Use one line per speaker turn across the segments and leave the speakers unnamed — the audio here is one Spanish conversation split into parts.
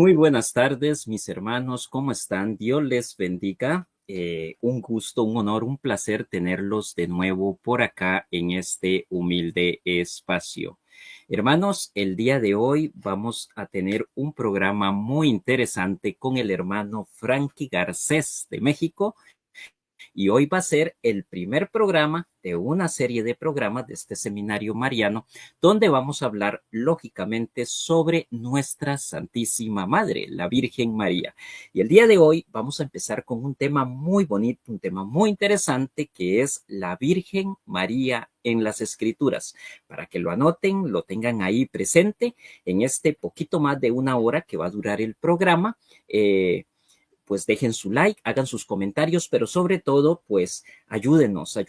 Muy buenas tardes, mis hermanos, ¿cómo están? Dios les bendiga. Un gusto, un honor, un placer tenerlos de nuevo por acá en este humilde espacio. Hermanos, el día de hoy vamos a tener un programa muy interesante con el hermano Frankie Garcés de México. Y hoy va a ser el primer programa de una serie de programas de este seminario mariano, donde vamos a hablar lógicamente sobre nuestra Santísima Madre, la Virgen María. Y el día de hoy vamos a empezar con un tema muy bonito, un tema muy interesante, que es la Virgen María en las Escrituras. Para que lo anoten, lo tengan ahí presente en este poquito más de una hora que va a durar el programa. Pues dejen su like, hagan sus comentarios, pero sobre todo, pues ayúdenos,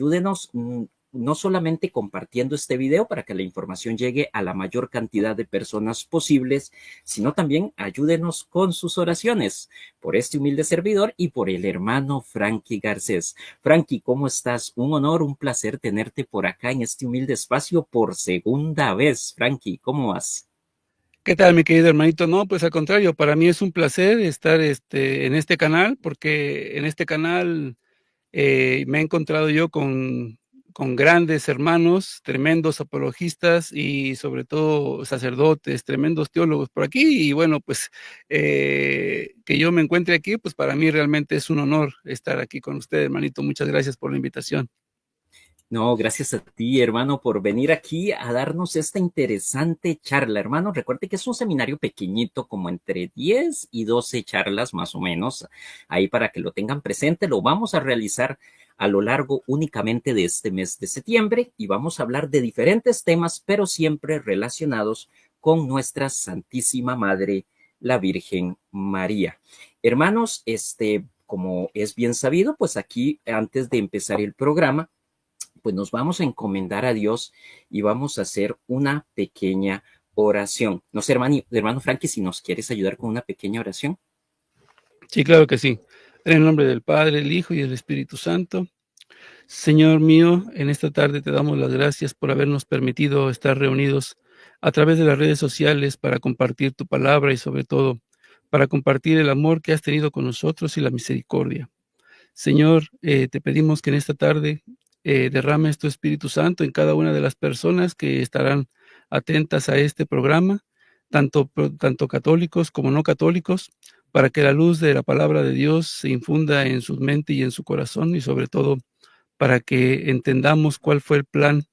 no solamente compartiendo este video para que la información llegue a la mayor cantidad de personas posibles, sino también ayúdenos con sus oraciones por este humilde servidor y por el hermano Frankie Garcés. Frankie, ¿cómo estás? Un honor, un placer tenerte por acá en este humilde espacio por segunda vez. Frankie, ¿cómo vas?
¿Qué tal, mi querido hermanito? No, pues al contrario, para mí es un placer estar en este canal, porque en este canal me he encontrado yo con grandes hermanos, tremendos apologistas y sobre todo sacerdotes, tremendos teólogos por aquí. Y bueno, pues que yo me encuentre aquí, pues para mí realmente es un honor estar aquí con usted, hermanito. Muchas gracias por la invitación.
No, gracias a ti, hermano, por venir aquí a darnos esta interesante charla, hermano. Recuerde que es un seminario pequeñito, como entre 10 y 12 charlas más o menos. Ahí para que lo tengan presente, lo vamos a realizar a lo largo únicamente de este mes de septiembre y vamos a hablar de diferentes temas, pero siempre relacionados con nuestra Santísima Madre, la Virgen María. Hermanos, como es bien sabido, pues aquí, antes de empezar el programa, pues nos vamos a encomendar a Dios y vamos a hacer una pequeña oración. No sé, hermano Frankie, si nos quieres ayudar con una pequeña oración.
Sí, claro que sí. En el nombre del Padre, el Hijo y el Espíritu Santo. Señor mío, en esta tarde te damos las gracias por habernos permitido estar reunidos a través de las redes sociales para compartir tu palabra y sobre todo para compartir el amor que has tenido con nosotros y la misericordia. Señor, te pedimos que en esta tarde derrames tu Espíritu Santo en cada una de las personas que estarán atentas a este programa, tanto católicos como no católicos, para que la luz de la palabra de Dios se infunda en su mente y en su corazón y sobre todo para que entendamos cuál fue el plan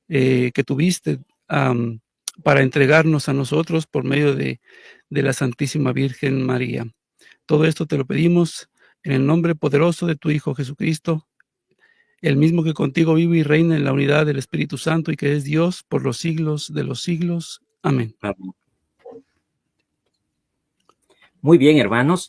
que tuviste para entregarnos a nosotros por medio de la Santísima Virgen María. Todo esto te lo pedimos en el nombre poderoso de tu Hijo Jesucristo, el mismo que contigo vive y reina en la unidad del Espíritu Santo y que es Dios por los siglos de los siglos. Amén.
Amén. Muy bien, hermanos.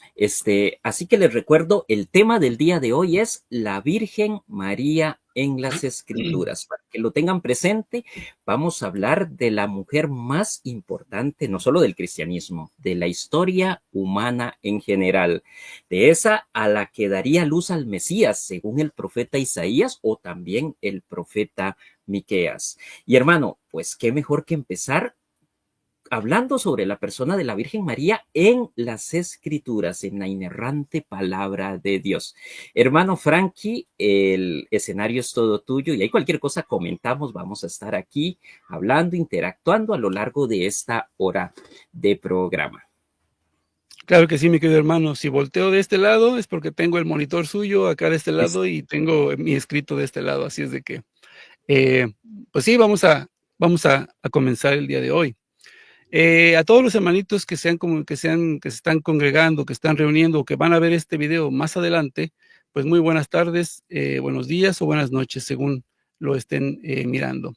Así que les recuerdo, el tema del día de hoy es la Virgen María en las Escrituras. Para que lo tengan presente, vamos a hablar de la mujer más importante, no solo del cristianismo, de la historia humana en general, de esa a la que daría luz al Mesías, según el profeta Isaías o también el profeta Miqueas. Y hermano, pues qué mejor que empezar hablando sobre la persona de la Virgen María en las Escrituras, en la inerrante palabra de Dios. Hermano Frankie, el escenario es todo tuyo y hay cualquier cosa comentamos, vamos a estar aquí hablando, interactuando a lo largo de esta hora de programa.
Claro que sí, mi querido hermano. Si volteo de este lado es porque tengo el monitor suyo acá de este lado y tengo mi escrito de este lado. Así es de que, eh, pues sí, vamos a comenzar el día de hoy. A todos los hermanitos que se están congregando, que están reuniendo, que van a ver este video más adelante, pues muy buenas tardes, buenos días o buenas noches, según lo estén mirando.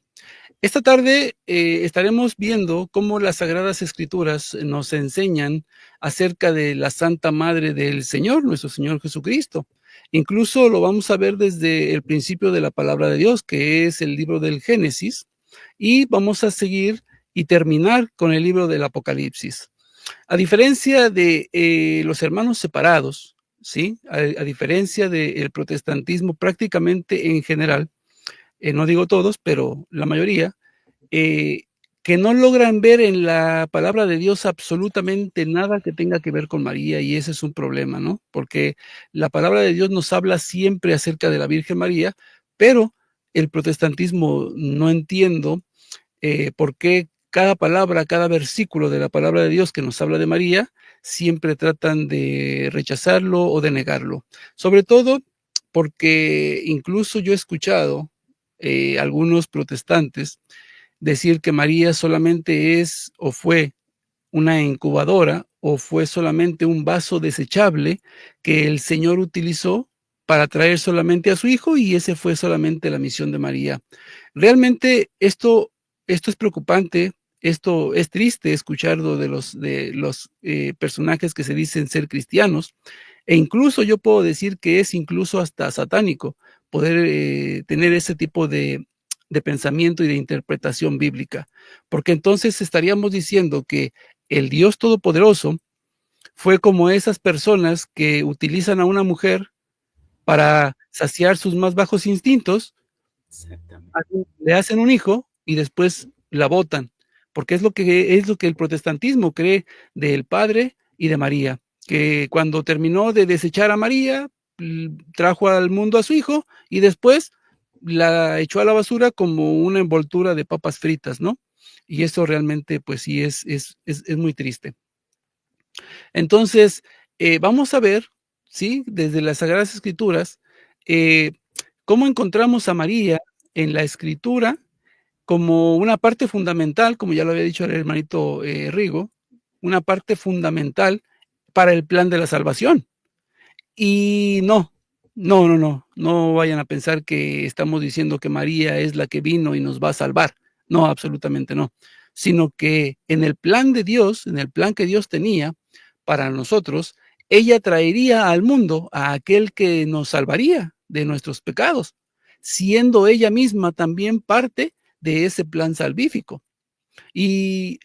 Esta tarde estaremos viendo cómo las Sagradas Escrituras nos enseñan acerca de la Santa Madre del Señor, nuestro Señor Jesucristo. Incluso lo vamos a ver desde el principio de la palabra de Dios, que es el libro del Génesis, y vamos a seguir y terminar con el libro del Apocalipsis. A diferencia de los hermanos separados, ¿sí? A diferencia del protestantismo prácticamente en general, no digo todos, pero la mayoría, eh, que no logran ver en la palabra de Dios absolutamente nada que tenga que ver con María, y ese es un problema, ¿no? Porque la palabra de Dios nos habla siempre acerca de la Virgen María, pero el protestantismo no entiendo por qué cada palabra, cada versículo de la palabra de Dios que nos habla de María, siempre tratan de rechazarlo o de negarlo. Sobre todo porque incluso yo he escuchado algunos protestantes decir que María solamente es o fue una incubadora o fue solamente un vaso desechable que el Señor utilizó para traer solamente a su hijo, y ese fue solamente la misión de María. Realmente esto es preocupante, esto es triste escucharlo de los personajes que se dicen ser cristianos, e incluso yo puedo decir que es incluso hasta satánico poder tener ese tipo de pensamiento y de interpretación bíblica, porque entonces estaríamos diciendo que el Dios Todopoderoso fue como esas personas que utilizan a una mujer para saciar sus más bajos instintos,
Exactamente.
le hacen un hijo y después la botan, porque es lo que el protestantismo cree del Padre y de María, que cuando terminó de desechar a María, trajo al mundo a su hijo y después la echó a la basura como una envoltura de papas fritas, ¿no? Y eso realmente, pues sí, es muy triste. Entonces, vamos a ver, ¿sí? Desde las Sagradas Escrituras, eh, cómo encontramos a María en la Escritura como una parte fundamental, como ya lo había dicho el hermanito Rigo, una parte fundamental para el plan de la salvación. Y no vayan a pensar que estamos diciendo que María es la que vino y nos va a salvar. No, absolutamente no. Sino que en el plan de Dios, en el plan que Dios tenía para nosotros, ella traería al mundo a aquel que nos salvaría de nuestros pecados, siendo ella misma también parte de ese plan salvífico. Y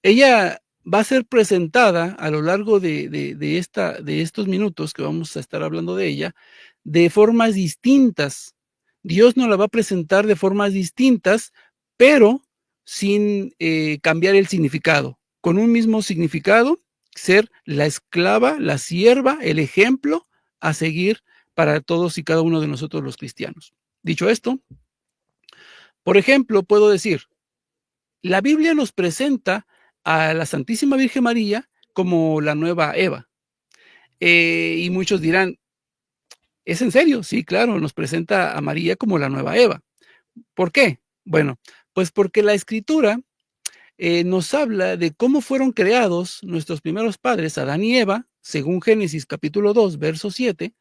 ella va a ser presentada a lo largo de estos minutos que vamos a estar hablando de ella, de formas distintas. Dios nos la va a presentar de formas distintas, pero sin cambiar el significado, con un mismo significado, ser la esclava, la sierva, el ejemplo a seguir para todos y cada uno de nosotros los cristianos. Dicho esto, por ejemplo, puedo decir, la Biblia nos presenta a la Santísima Virgen María como la nueva Eva. Y muchos dirán, ¿es en serio? Sí, claro, nos presenta a María como la nueva Eva. ¿Por qué? Bueno, pues porque la Escritura nos habla de cómo fueron creados nuestros primeros padres, Adán y Eva, según Génesis capítulo 2, verso 7.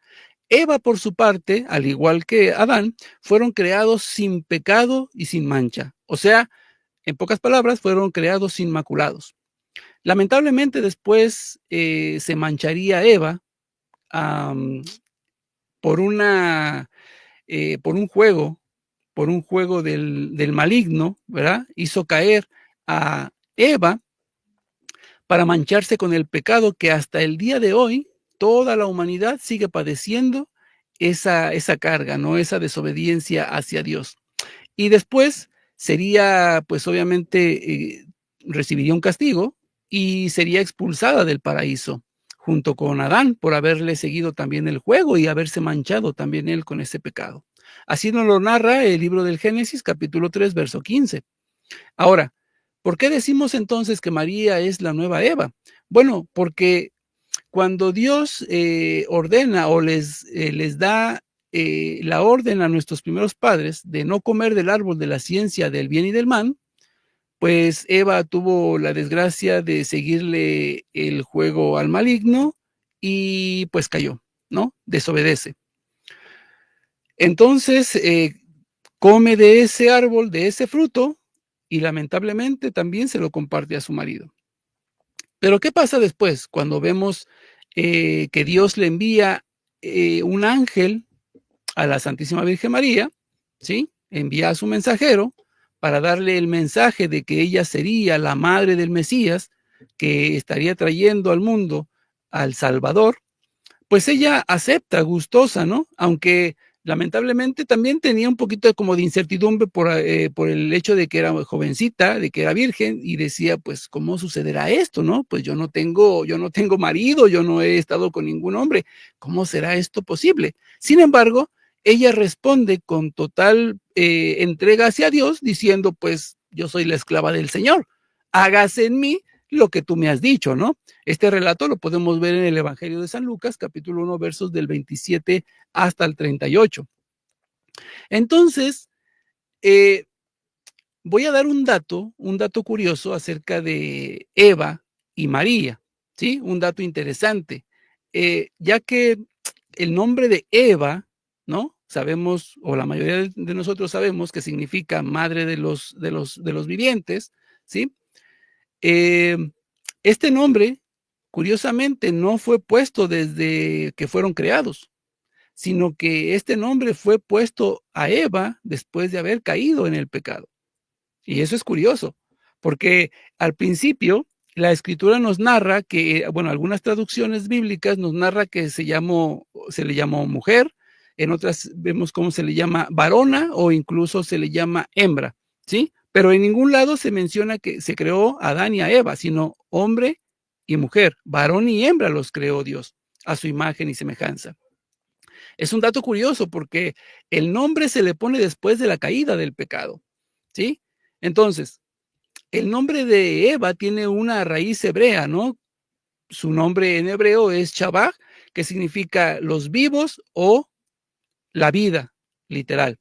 Eva, por su parte, al igual que Adán, fueron creados sin pecado y sin mancha. O sea, en pocas palabras, fueron creados inmaculados. Lamentablemente después se mancharía Eva um, por, una, por un juego del maligno, ¿verdad? Hizo caer a Eva para mancharse con el pecado que hasta el día de hoy toda la humanidad sigue padeciendo esa carga, ¿no? Esa desobediencia hacia Dios. Y después sería, pues obviamente, recibiría un castigo y sería expulsada del paraíso, junto con Adán, por haberle seguido también el juego y haberse manchado también él con ese pecado. Así nos lo narra el libro del Génesis, capítulo 3, verso 15. Ahora, ¿por qué decimos entonces que María es la nueva Eva? Bueno, porque cuando Dios ordena o les da la orden a nuestros primeros padres de no comer del árbol de la ciencia del bien y del mal, pues Eva tuvo la desgracia de seguirle el juego al maligno y pues cayó, ¿no? Desobedece. Entonces, come de ese árbol, de ese fruto, y lamentablemente también se lo comparte a su marido. Pero ¿qué pasa después cuando vemos que Dios le envía un ángel a la Santísima Virgen María? ¿Sí? Envía a su mensajero para darle el mensaje de que ella sería la madre del Mesías, que estaría trayendo al mundo al Salvador. Pues ella acepta gustosa, ¿no? Aunque lamentablemente también tenía un poquito como de incertidumbre por el hecho de que era jovencita, de que era virgen, y decía, pues, ¿cómo sucederá esto, no? Pues yo no tengo marido, yo no he estado con ningún hombre, ¿cómo será esto posible? Sin embargo, ella responde con total entrega hacia Dios, diciendo, pues, yo soy la esclava del Señor, hágase en mí lo que tú me has dicho, ¿no? Este relato lo podemos ver en el Evangelio de San Lucas, capítulo 1, versos del 27 hasta el 38. Entonces, voy a dar un dato curioso acerca de Eva y María, ¿sí? Un dato interesante, ya que el nombre de Eva, ¿no? Sabemos, o la mayoría de nosotros sabemos que significa madre de los vivientes, ¿sí? Este nombre, curiosamente, no fue puesto desde que fueron creados, sino que este nombre fue puesto a Eva después de haber caído en el pecado. Y eso es curioso, porque al principio la escritura nos narra que, bueno, algunas traducciones bíblicas nos narra que se le llamó mujer, en otras vemos cómo se le llama varona o incluso se le llama hembra, ¿sí? Pero en ningún lado se menciona que se creó a Adán y a Eva, sino hombre y mujer, varón y hembra los creó Dios a su imagen y semejanza. Es un dato curioso porque el nombre se le pone después de la caída del pecado, ¿sí? Entonces, el nombre de Eva tiene una raíz hebrea, ¿no? Su nombre en hebreo es Shabach, que significa los vivos o la vida, literal.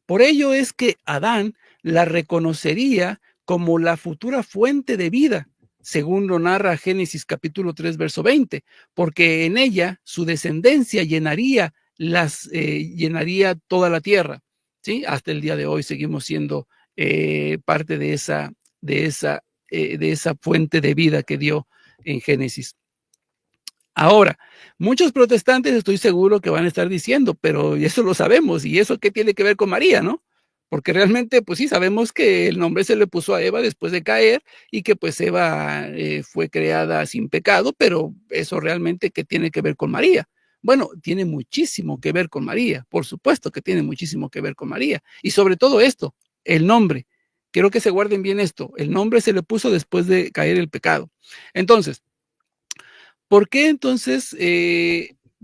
Por ello es que Adán la reconocería como la futura fuente de vida, según lo narra Génesis capítulo 3, verso 20, porque en ella su descendencia llenaría toda la tierra, ¿sí? Hasta el día de hoy seguimos siendo parte de esa fuente de vida que dio en Génesis. Ahora, muchos protestantes estoy seguro que van a estar diciendo, pero eso lo sabemos, ¿y eso qué tiene que ver con María, no? Porque realmente, pues sí, sabemos que el nombre se le puso a Eva después de caer y que pues Eva fue creada sin pecado, pero eso realmente, ¿qué tiene que ver con María? Bueno, tiene muchísimo que ver con María, por supuesto que tiene muchísimo que ver con María. Y sobre todo esto, el nombre. Quiero que se guarden bien esto. El nombre se le puso después de caer el pecado. Entonces, ¿por qué entonces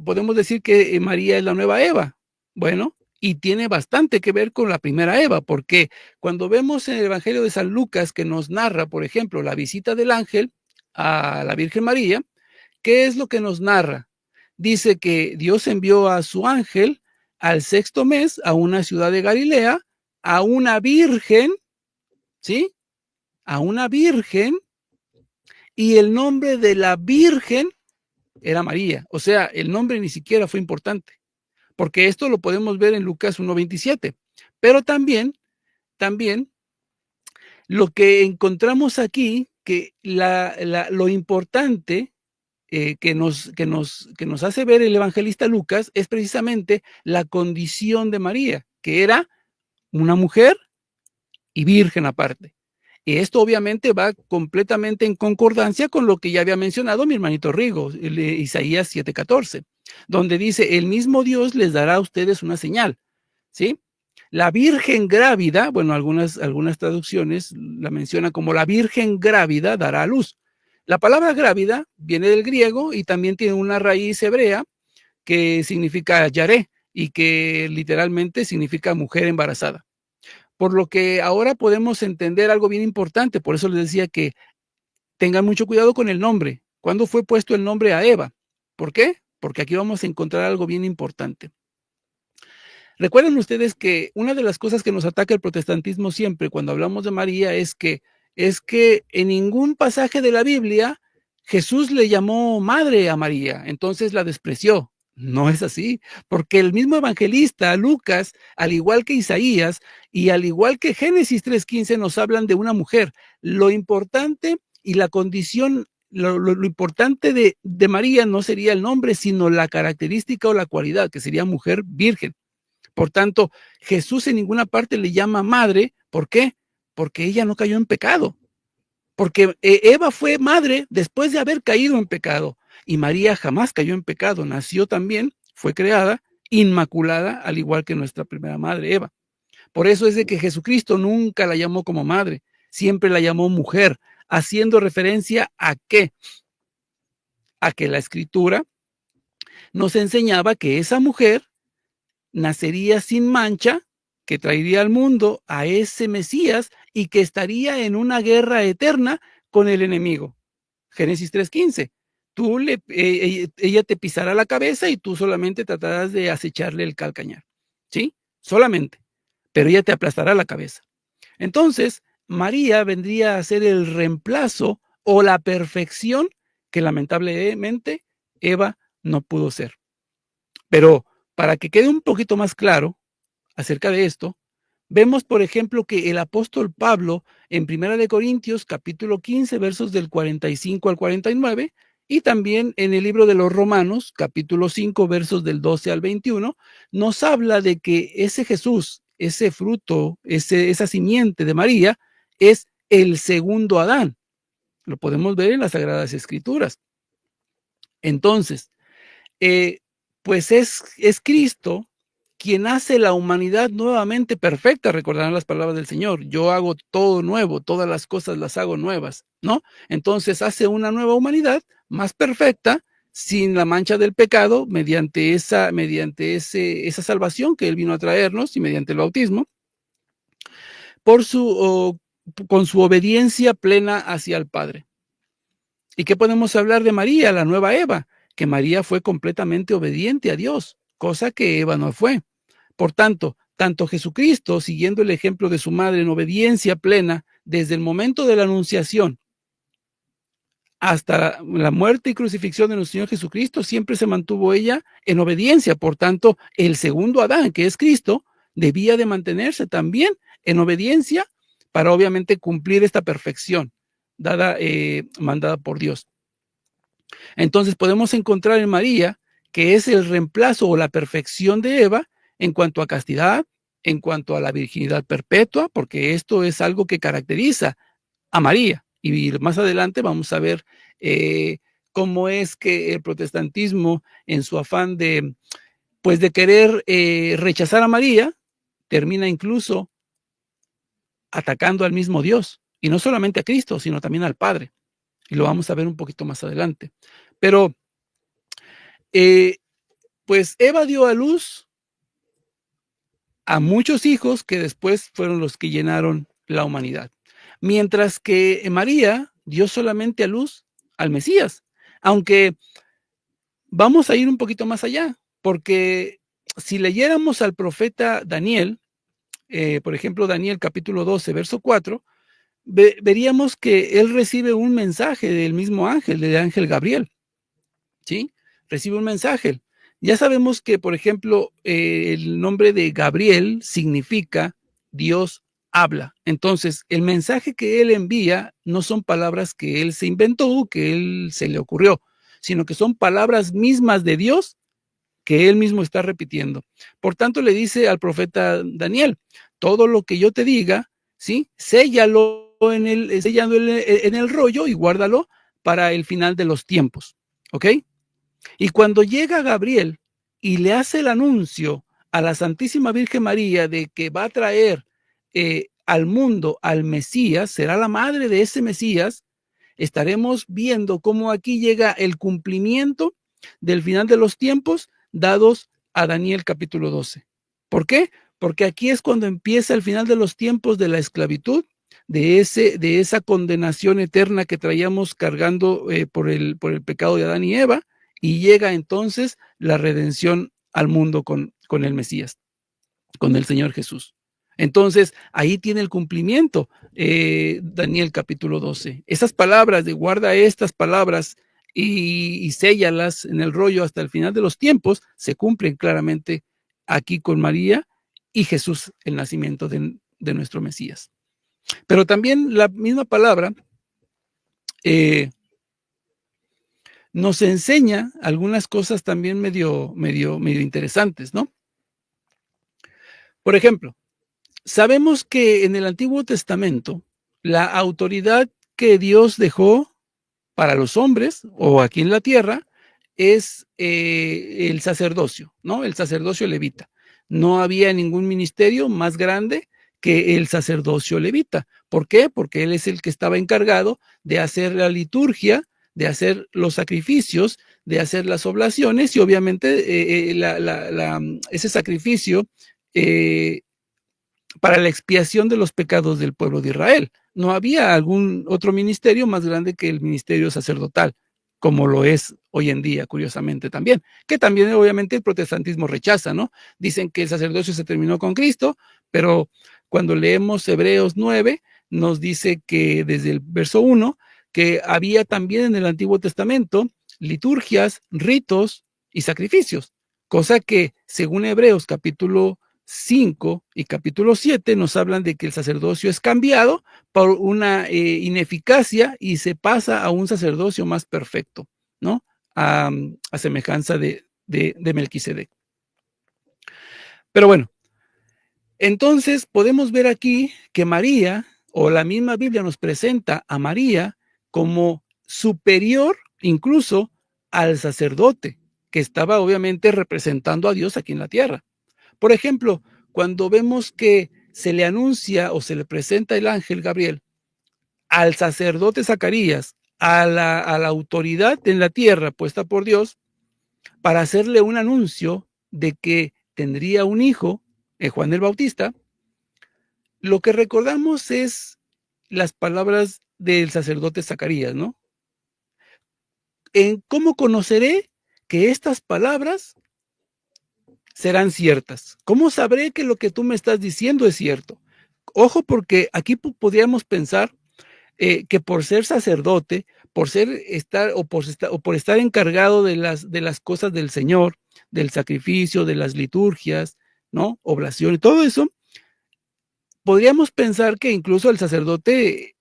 podemos decir que María es la nueva Eva? Bueno, y tiene bastante que ver con la primera Eva, porque cuando vemos en el Evangelio de San Lucas que nos narra, por ejemplo, la visita del ángel a la Virgen María, ¿qué es lo que nos narra? Dice que Dios envió a su ángel al sexto mes a una ciudad de Galilea, a una virgen, ¿sí? A una virgen, y el nombre de la virgen era María. O sea, el nombre ni siquiera fue importante, porque esto lo podemos ver en Lucas 1:27. Pero también lo que encontramos aquí, que lo importante que nos hace ver el evangelista Lucas es precisamente la condición de María, que era una mujer y virgen aparte. Y esto obviamente va completamente en concordancia con lo que ya había mencionado mi hermanito Rigo, Isaías 7:14, donde dice, el mismo Dios les dará a ustedes una señal, ¿sí? La virgen grávida, bueno, algunas traducciones la mencionan como la virgen grávida dará a luz. La palabra grávida viene del griego y también tiene una raíz hebrea que significa yaré y que literalmente significa mujer embarazada. Por lo que ahora podemos entender algo bien importante, por eso les decía que tengan mucho cuidado con el nombre. ¿Cuándo fue puesto el nombre a Eva? ¿Por qué? Porque aquí vamos a encontrar algo bien importante. Recuerden ustedes que una de las cosas que nos ataca el protestantismo siempre cuando hablamos de María es que en ningún pasaje de la Biblia Jesús le llamó madre a María, entonces la despreció. No es así, porque el mismo evangelista Lucas, al igual que Isaías y al igual que Génesis 3:15, nos hablan de una mujer. Lo importante y la condición, lo importante de María no sería el nombre, sino la característica o la cualidad, que sería mujer virgen. Por tanto, Jesús en ninguna parte le llama madre. ¿Por qué? Porque ella no cayó en pecado. Porque Eva fue madre después de haber caído en pecado y María jamás cayó en pecado, nació también, fue creada inmaculada, al igual que nuestra primera madre, Eva. Por eso es de que Jesucristo nunca la llamó como madre, siempre la llamó mujer, haciendo referencia a qué, a que la Escritura nos enseñaba que esa mujer nacería sin mancha, que traería al mundo a ese Mesías y que estaría en una guerra eterna con el enemigo. Génesis 3:15. Ella te pisará la cabeza y tú solamente tratarás de acecharle el calcañar. ¿Sí? Solamente. Pero ella te aplastará la cabeza. Entonces, María vendría a ser el reemplazo o la perfección que lamentablemente Eva no pudo ser. Pero para que quede un poquito más claro acerca de esto, vemos, por ejemplo, que el apóstol Pablo en 1 Corintios capítulo 15, versos del 45 al 49, y también en el libro de los Romanos, capítulo 5, versos del 12 al 21, nos habla de que ese Jesús, ese fruto, esa simiente de María, es el segundo Adán. Lo podemos ver en las Sagradas Escrituras. Entonces, pues es Cristo quien hace la humanidad nuevamente perfecta. Recordarán las palabras del Señor: yo hago todo nuevo, todas las cosas las hago nuevas, ¿no? Entonces hace una nueva humanidad más perfecta, sin la mancha del pecado, mediante esa salvación que Él vino a traernos y mediante el bautismo, con su obediencia plena hacia el Padre. ¿Y qué podemos hablar de María, la nueva Eva? Que María fue completamente obediente a Dios, cosa que Eva no fue. Por tanto, tanto Jesucristo, siguiendo el ejemplo de su madre en obediencia plena, desde el momento de la anunciación hasta la muerte y crucifixión de nuestro Señor Jesucristo, siempre se mantuvo ella en obediencia. Por tanto, el segundo Adán, que es Cristo, debía de mantenerse también en obediencia para obviamente cumplir esta perfección mandada por Dios. Entonces podemos encontrar en María que es el reemplazo o la perfección de Eva en cuanto a castidad, en cuanto a la virginidad perpetua, porque esto es algo que caracteriza a María. Y más adelante vamos a ver cómo es que el protestantismo, en su afán de querer rechazar a María, termina incluso atacando al mismo Dios, y no solamente a Cristo, sino también al Padre. Y lo vamos a ver un poquito más adelante. Pero, pues Eva dio a luz a muchos hijos que después fueron los que llenaron la humanidad. Mientras que María dio solamente a luz al Mesías. Aunque vamos a ir un poquito más allá, porque si leyéramos al profeta Daniel, por ejemplo, Daniel capítulo 12, verso 4, veríamos que él recibe un mensaje del mismo ángel, del ángel Gabriel. ¿Sí? Recibe un mensaje. Ya sabemos que, por ejemplo, el nombre de Gabriel significa Dios habla. Entonces, el mensaje que él envía no son palabras que él se inventó, que él se le ocurrió, sino que son palabras mismas de Dios que él mismo está repitiendo. Por tanto, le dice al profeta Daniel: todo lo que yo te diga, ¿sí? Séllalo en el rollo y guárdalo para el final de los tiempos. ¿Ok? Y cuando llega Gabriel y le hace el anuncio a la Santísima Virgen María de que va a traer al mundo al Mesías, será la madre de ese Mesías, estaremos viendo cómo aquí llega el cumplimiento del final de los tiempos dados a Daniel capítulo 12. ¿Por qué? Porque aquí es cuando empieza el final de los tiempos de la esclavitud, de esa condenación eterna que traíamos cargando por el pecado de Adán y Eva, y llega entonces la redención al mundo con el Mesías, con el Señor Jesús. Entonces, ahí tiene el cumplimiento Daniel capítulo 12. Esas palabras de guarda estas palabras y séllalas en el rollo hasta el final de los tiempos, se cumplen claramente aquí con María y Jesús, el nacimiento de nuestro Mesías. Pero también la misma palabra nos enseña algunas cosas también medio interesantes, ¿no? Por ejemplo, sabemos que en el Antiguo Testamento la autoridad que Dios dejó para los hombres o aquí en la tierra es el sacerdocio, ¿no? El sacerdocio levita. No había ningún ministerio más grande que el sacerdocio levita. ¿Por qué? Porque él es el que estaba encargado de hacer la liturgia, de hacer los sacrificios, de hacer las oblaciones y obviamente ese sacrificio para la expiación de los pecados del pueblo de Israel. No había algún otro ministerio más grande que el ministerio sacerdotal, como lo es hoy en día, curiosamente también, que también obviamente el protestantismo rechaza, ¿no? Dicen que el sacerdocio se terminó con Cristo, pero cuando leemos Hebreos 9, nos dice que desde el verso 1, que había también en el Antiguo Testamento liturgias, ritos y sacrificios, cosa que según Hebreos capítulo 5 y capítulo 7 nos hablan de que el sacerdocio es cambiado por una ineficacia y se pasa a un sacerdocio más perfecto, ¿no? A semejanza de Melquisedec. Pero bueno, entonces podemos ver aquí que María, o la misma Biblia nos presenta a María como superior incluso al sacerdote, que estaba obviamente representando a Dios aquí en la tierra. Por ejemplo, cuando vemos que se le anuncia o se le presenta el ángel Gabriel al sacerdote Zacarías, a la autoridad en la tierra puesta por Dios, para hacerle un anuncio de que tendría un hijo, Juan el Bautista, lo que recordamos es las palabras del sacerdote Zacarías, ¿no? ¿En cómo conoceré que estas palabras serán ciertas? ¿Cómo sabré que lo que tú me estás diciendo es cierto? Ojo, porque aquí podríamos pensar que por ser sacerdote, por estar encargado de las cosas del Señor, del sacrificio, de las liturgias, ¿no? Oblación y todo eso, podríamos pensar que incluso el sacerdote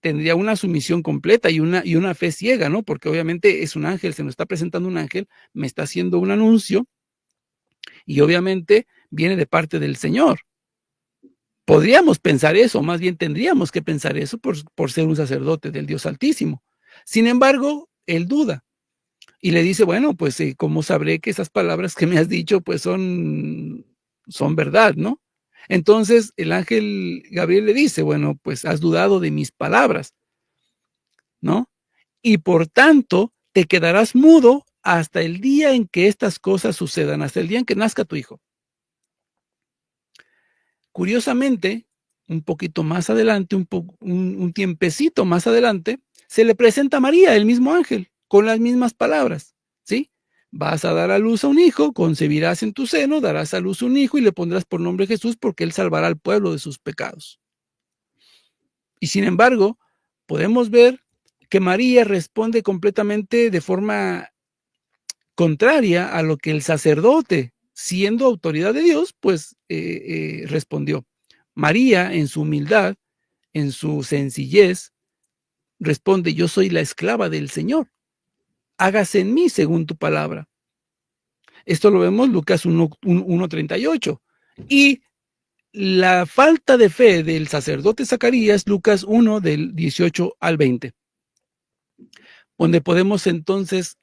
tendría una sumisión completa y una fe ciega, ¿no? Porque obviamente es un ángel, se nos está presentando un ángel, me está haciendo un anuncio y obviamente viene de parte del Señor. Podríamos pensar eso, más bien tendríamos que pensar eso por ser un sacerdote del Dios Altísimo. Sin embargo, él duda y le dice, bueno, pues ¿cómo sabré que esas palabras que me has dicho pues son verdad, ¿no? Entonces el ángel Gabriel le dice, bueno, pues has dudado de mis palabras, ¿no? Y por tanto te quedarás mudo hasta el día en que estas cosas sucedan, hasta el día en que nazca tu hijo. Curiosamente, un poquito más adelante, un tiempecito más adelante, se le presenta a María, el mismo ángel, con las mismas palabras, ¿sí? Vas a dar a luz a un hijo, concebirás en tu seno, darás a luz un hijo y le pondrás por nombre Jesús porque él salvará al pueblo de sus pecados. Y sin embargo, podemos ver que María responde completamente de forma contraria a lo que el sacerdote, siendo autoridad de Dios, pues respondió. María, en su humildad, en su sencillez, responde, yo soy la esclava del Señor. Hágase en mí según tu palabra. Esto lo vemos Lucas 1:38. Y la falta de fe del sacerdote Zacarías, Lucas 1, del 18 al 20. Donde podemos entonces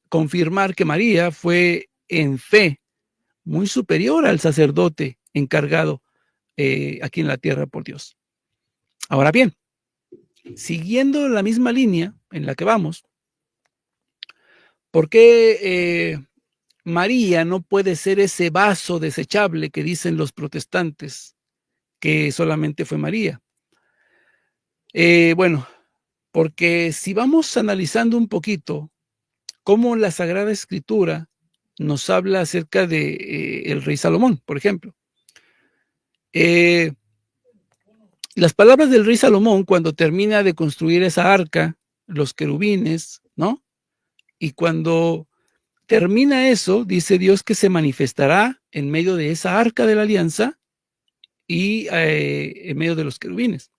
confirmar que María fue en fe muy superior al sacerdote encargado aquí en la tierra por Dios. Ahora bien, siguiendo la misma línea en la que vamos, ¿por qué María no puede ser ese vaso desechable que dicen los protestantes que solamente fue María? Bueno, porque si vamos analizando un poquito cómo la Sagrada Escritura nos habla acerca de el rey Salomón, por ejemplo. Las palabras del rey Salomón cuando termina de construir esa arca, los querubines, ¿no? Y cuando termina eso, dice Dios que se manifestará en medio de esa arca de la alianza y en medio de los querubines.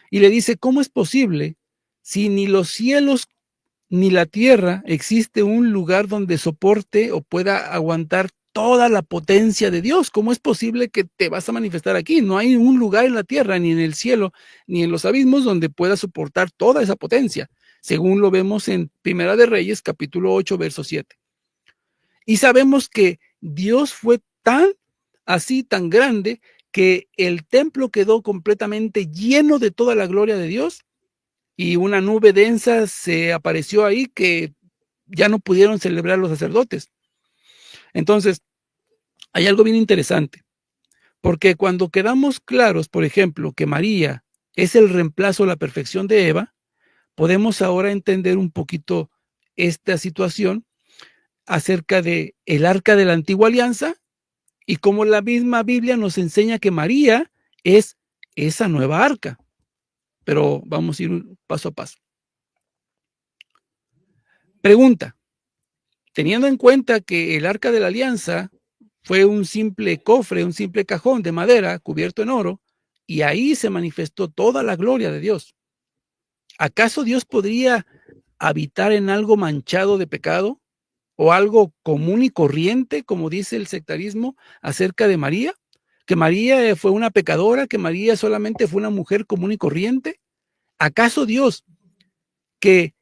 Y le dice, ¿cómo es posible si ni los cielos ni la tierra existe un lugar donde soporte o pueda aguantar toda la potencia de Dios? ¿Cómo es posible que te vas a manifestar aquí? No hay un lugar en la tierra, ni en el cielo, ni en los abismos donde pueda soportar toda esa potencia. según lo vemos en Primera de Reyes, capítulo 8, verso 7. Y sabemos que Dios fue tan grande, que el templo quedó completamente lleno de toda la gloria de Dios, y una nube densa se apareció ahí que ya no pudieron celebrar los sacerdotes. Entonces, hay algo bien interesante, porque cuando quedamos claros, por ejemplo, que María es el reemplazo a la perfección de Eva, podemos ahora entender un poquito esta situación acerca de el arca de la antigua alianza, y cómo la misma Biblia nos enseña que María es esa nueva arca. Pero vamos a ir paso a paso. Pregunta: teniendo en cuenta que el arca de la alianza fue un simple cofre, un simple cajón de madera cubierto en oro, y ahí se manifestó toda la gloria de Dios, ¿acaso Dios podría habitar en algo manchado de pecado, o algo común y corriente, como dice el sectarismo acerca de María? ¿Que María fue una pecadora? ¿Que María solamente fue una mujer común y corriente? ¿Acaso Dios, que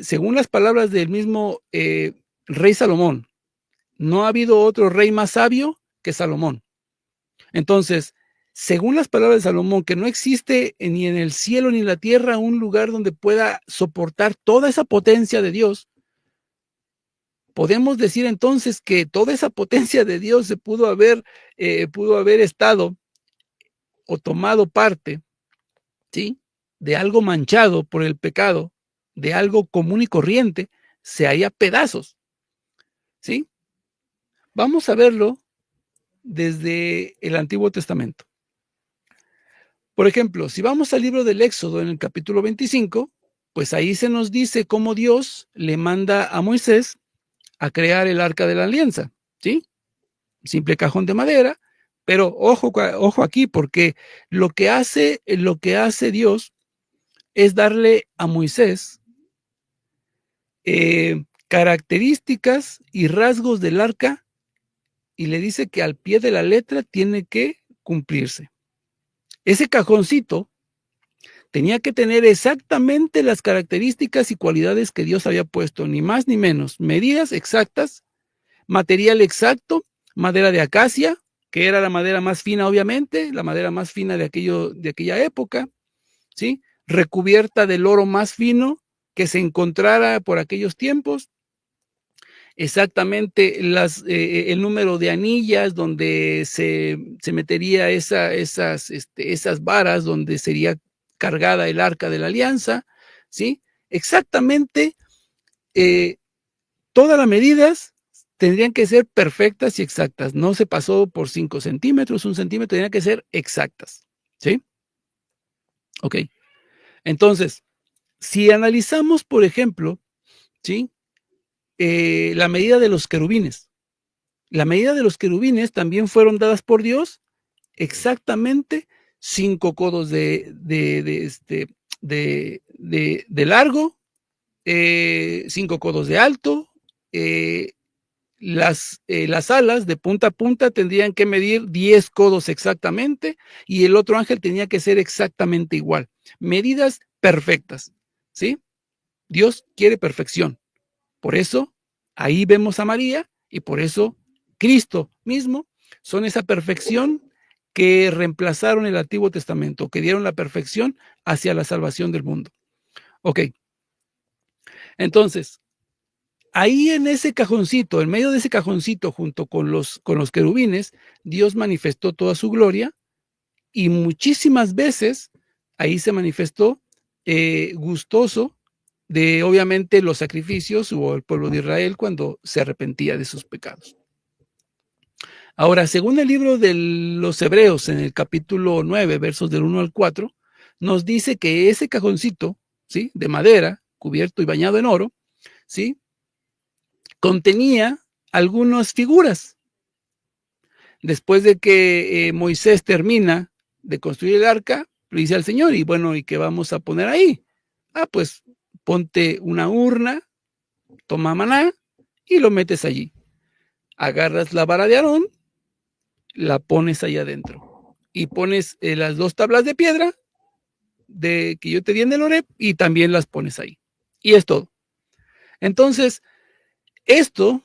según las palabras del mismo rey Salomón, no ha habido otro rey más sabio que Salomón? Entonces, según las palabras de Salomón, que no existe ni en el cielo ni en la tierra un lugar donde pueda soportar toda esa potencia de Dios, podemos decir entonces que toda esa potencia de Dios se pudo haber estado o tomado parte, ¿sí?, de algo manchado por el pecado, de algo común y corriente, se haría pedazos, ¿sí? Vamos a verlo desde el Antiguo Testamento. Por ejemplo, si vamos al libro del Éxodo en el capítulo 25, pues ahí se nos dice cómo Dios le manda a Moisés a crear el arca de la alianza, ¿sí? Simple cajón de madera, pero ojo aquí, porque lo que hace Dios es darle a Moisés características y rasgos del arca, y le dice que al pie de la letra tiene que cumplirse. Ese cajoncito tenía que tener exactamente las características y cualidades que Dios había puesto, ni más ni menos, medidas exactas, material exacto, madera de acacia, que era la madera más fina, obviamente, la madera más fina de aquella época, ¿sí? Recubierta del oro más fino que se encontrara por aquellos tiempos, exactamente el número de anillas donde se metería esas varas donde sería cargada el arca de la alianza, ¿sí? Exactamente, todas las medidas tendrían que ser perfectas y exactas. No se pasó por 5 centímetros, 1 centímetro, tendrían que ser exactas, ¿sí? Ok. Entonces, si analizamos, por ejemplo, ¿sí?, la medida de los querubines. La medida de los querubines también fueron dadas por Dios exactamente 5 codos de largo, 5 codos de alto. Las alas de punta a punta tendrían que medir 10 codos exactamente, y el otro ángel tenía que ser exactamente igual. Medidas perfectas, ¿sí? Dios quiere perfección. Por eso, ahí vemos a María, y por eso Cristo mismo son esa perfección que reemplazaron el Antiguo Testamento, que dieron la perfección hacia la salvación del mundo. Ok. Entonces, ahí en ese cajoncito, en medio de ese cajoncito, junto con los querubines, Dios manifestó toda su gloria, y muchísimas veces ahí se manifestó gustoso de, obviamente, los sacrificios o el pueblo de Israel cuando se arrepentía de sus pecados. Ahora, según el libro de los Hebreos, en el capítulo 9, versos del 1 al 4, nos dice que ese cajoncito, ¿sí?, de madera, cubierto y bañado en oro, ¿sí?, contenía algunas figuras. Después de que Moisés termina de construir el arca, le dice al Señor: y bueno, ¿y qué vamos a poner ahí? Pues ponte una urna, toma maná y lo metes allí. Agarras la vara de Aarón, la pones ahí adentro, y pones las 2 tablas de piedra que yo te di en el Horeb y también las pones ahí. Y es todo. Entonces, estos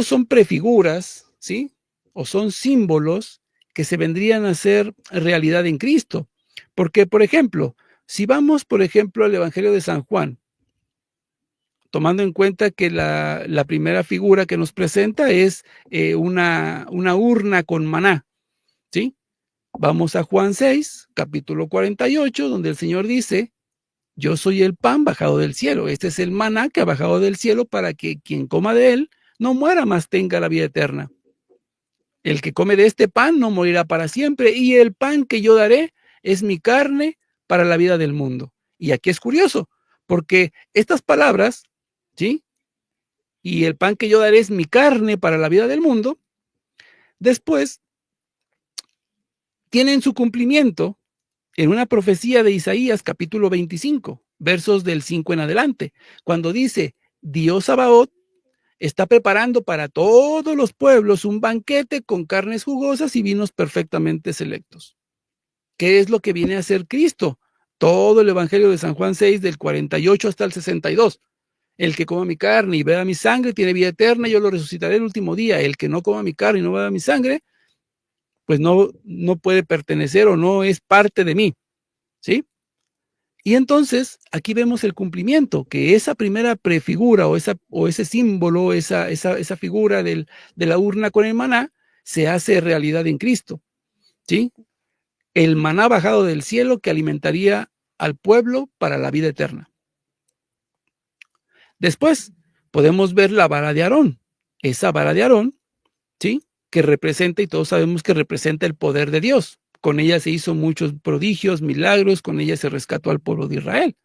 son prefiguras, ¿sí? O son símbolos que se vendrían a ser realidad en Cristo. Porque, por ejemplo, si vamos, por ejemplo, al Evangelio de San Juan, tomando en cuenta que la primera figura que nos presenta es una urna con maná, ¿sí? Vamos a Juan 6, capítulo 48, donde el Señor dice, yo soy el pan bajado del cielo. Este es el maná que ha bajado del cielo para que quien coma de él no muera, más tenga la vida eterna. El que come de este pan no morirá para siempre, y el pan que yo daré es mi carne para la vida del mundo. Y aquí es curioso, porque estas palabras, ¿sí? Y el pan que yo daré es mi carne para la vida del mundo, después tienen su cumplimiento en una profecía de Isaías capítulo 25, versos del 5 en adelante, cuando dice, Dios Sabaoth está preparando para todos los pueblos un banquete con carnes jugosas y vinos perfectamente selectos. ¿Qué es lo que viene a hacer Cristo? Todo el Evangelio de San Juan 6, del 48 hasta el 62. El que coma mi carne y beba mi sangre tiene vida eterna, yo lo resucitaré el último día. El que no coma mi carne y no beba mi sangre, pues no puede pertenecer o no es parte de mí, ¿sí? Y entonces aquí vemos el cumplimiento, que esa primera prefigura o ese símbolo, esa figura de la urna con el maná, se hace realidad en Cristo, ¿sí? El maná bajado del cielo que alimentaría al pueblo para la vida eterna. Después podemos ver la vara de Aarón, esa vara de Aarón, ¿sí? Que representa, y todos sabemos que representa el poder de Dios. Con ella se hizo muchos prodigios, milagros, con ella se rescató al pueblo de Israel.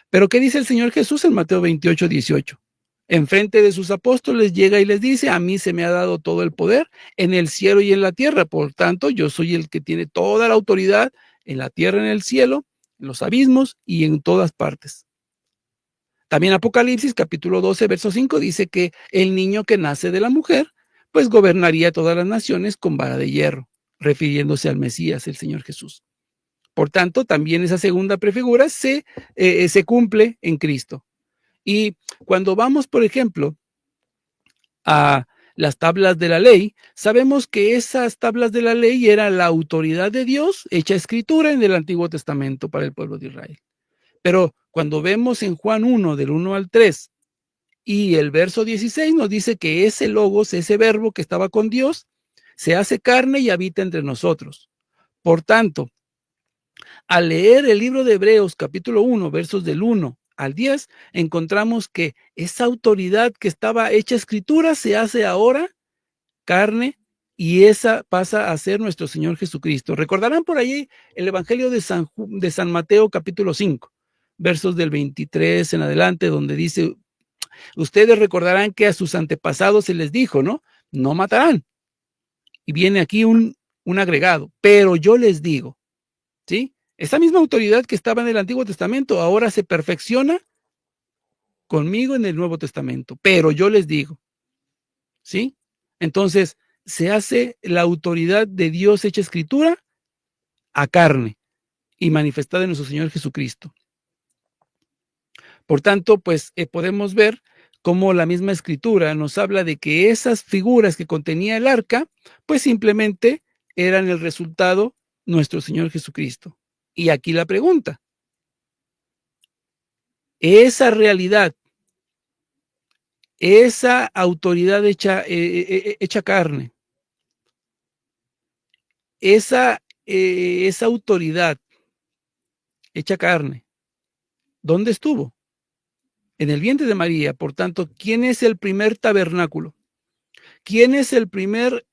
Pero ¿qué dice el Señor Jesús en Mateo 28, 18? Enfrente de sus apóstoles llega y les dice, a mí se me ha dado todo el poder en el cielo y en la tierra. Por tanto, yo soy el que tiene toda la autoridad en la tierra, en el cielo, en los abismos y en todas partes. También Apocalipsis capítulo 12, verso 5 dice que el niño que nace de la mujer, pues gobernaría todas las naciones con vara de hierro, refiriéndose al Mesías, el Señor Jesús. Por tanto, también esa segunda prefigura se cumple en Cristo. Y cuando vamos, por ejemplo, a las tablas de la ley, sabemos que esas tablas de la ley eran la autoridad de Dios hecha escritura en el Antiguo Testamento para el pueblo de Israel. Pero cuando vemos en Juan 1, del 1 al 3, y el verso 16 nos dice que ese logos, ese verbo que estaba con Dios, se hace carne y habita entre nosotros. Por tanto, al leer el libro de Hebreos, capítulo 1, versos del 1 al 10, encontramos que esa autoridad que estaba hecha escritura se hace ahora carne y esa pasa a ser nuestro Señor Jesucristo. Recordarán por ahí el Evangelio de San Mateo, capítulo 5, versos del 23 en adelante, donde dice, ustedes recordarán que a sus antepasados se les dijo, ¿no? No matarán. Y viene aquí un agregado, pero yo les digo, ¿sí? Esa misma autoridad que estaba en el Antiguo Testamento ahora se perfecciona conmigo en el Nuevo Testamento, pero yo les digo, ¿sí? Entonces, se hace la autoridad de Dios hecha escritura a carne y manifestada en nuestro Señor Jesucristo. Por tanto, pues podemos ver cómo la misma escritura nos habla de que esas figuras que contenía el arca, pues simplemente eran el resultado nuestro Señor Jesucristo. Y aquí la pregunta, esa realidad, esa autoridad hecha carne, esa autoridad hecha carne, ¿dónde estuvo? En el vientre de María. Por tanto, ¿quién es el primer tabernáculo? ¿Quién es el primer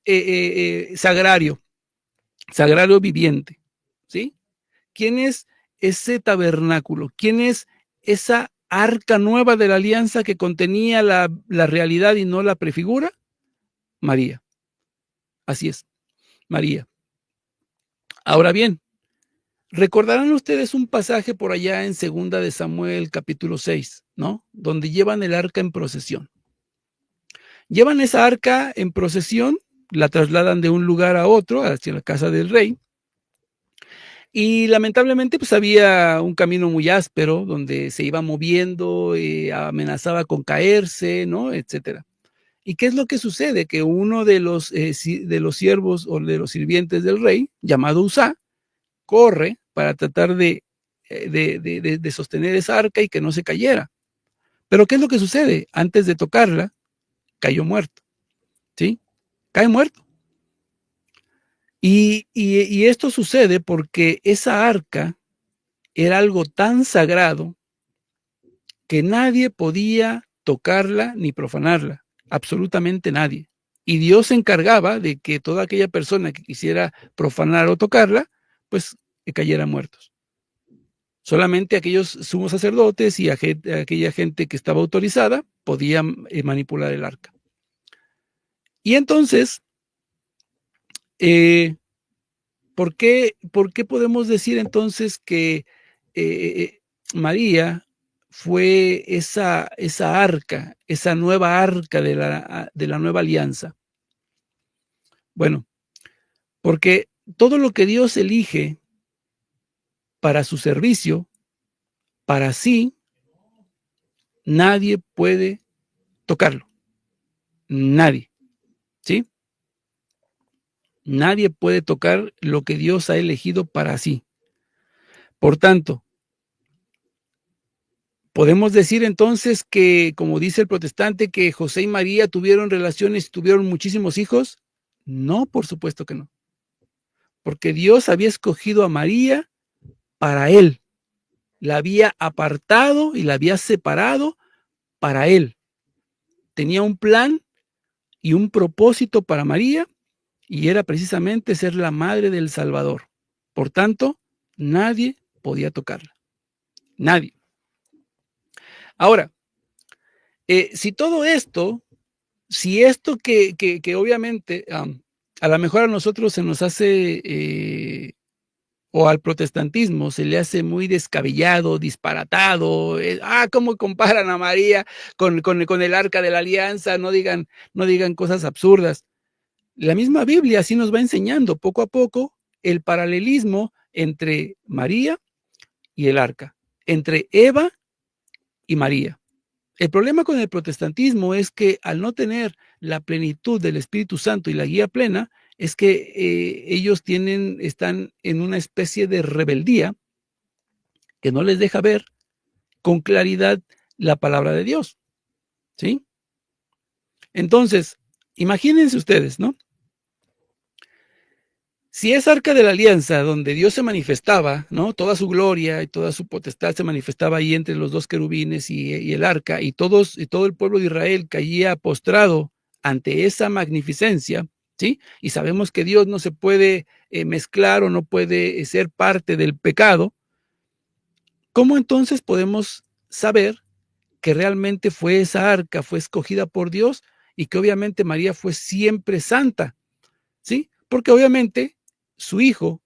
sagrario viviente? ¿Sí? ¿Quién es ese tabernáculo? ¿Quién es esa arca nueva de la alianza que contenía la realidad y no la prefigura? María. Así es, María. Ahora bien, recordarán ustedes un pasaje por allá en 2 de Samuel capítulo 6, ¿no? Donde llevan el arca en procesión. Llevan esa arca en procesión, la trasladan de un lugar a otro, hacia la casa del rey, Y lamentablemente, pues había un camino muy áspero donde se iba moviendo, amenazaba con caerse, ¿no? Etcétera. ¿Y qué es lo que sucede? Que uno de de los siervos o de los sirvientes del rey, llamado Uzá, corre para tratar de sostener esa arca y que no se cayera. Pero ¿qué es lo que sucede? Antes de tocarla, cayó muerto, ¿sí? Cae muerto. Y esto sucede porque esa arca era algo tan sagrado que nadie podía tocarla ni profanarla, absolutamente nadie. Y Dios se encargaba de que toda aquella persona que quisiera profanar o tocarla, pues que cayera muertos. Solamente aquellos sumos sacerdotes y aquella gente que estaba autorizada podían manipular el arca. Y entonces, ¿por qué podemos decir entonces que María fue esa arca, esa nueva arca de la nueva alianza? Bueno, porque todo lo que Dios elige para su servicio, para sí, nadie puede tocarlo. Nadie, ¿sí? Nadie puede tocar lo que Dios ha elegido para sí. Por tanto, ¿podemos decir entonces que, como dice el protestante, que José y María tuvieron relaciones y tuvieron muchísimos hijos? No, por supuesto que no. Porque Dios había escogido a María para él. La había apartado y la había separado para él. Tenía un plan y un propósito para María y era precisamente ser la madre del Salvador. Por tanto, nadie podía tocarla. Nadie. Ahora, si todo esto, si esto que obviamente a lo mejor a nosotros se nos hace, o al protestantismo se le hace muy descabellado, disparatado, ¿cómo comparan a María con el arca de la alianza? No digan cosas absurdas. La misma Biblia sí nos va enseñando poco a poco el paralelismo entre María y el arca, entre Eva y María. El problema con el protestantismo es que al no tener la plenitud del Espíritu Santo y la guía plena, es que ellos están en una especie de rebeldía que no les deja ver con claridad la palabra de Dios, ¿sí? Entonces, imagínense ustedes, ¿no? Si es arca de la alianza donde Dios se manifestaba, ¿no? Toda su gloria y toda su potestad se manifestaba ahí entre los dos querubines y el arca, y todo el pueblo de Israel caía postrado ante esa magnificencia, ¿sí? Y sabemos que Dios no se puede mezclar o no puede ser parte del pecado. ¿Cómo entonces podemos saber que realmente fue esa arca, fue escogida por Dios y que obviamente María fue siempre santa? ¿Sí? Porque obviamente su hijo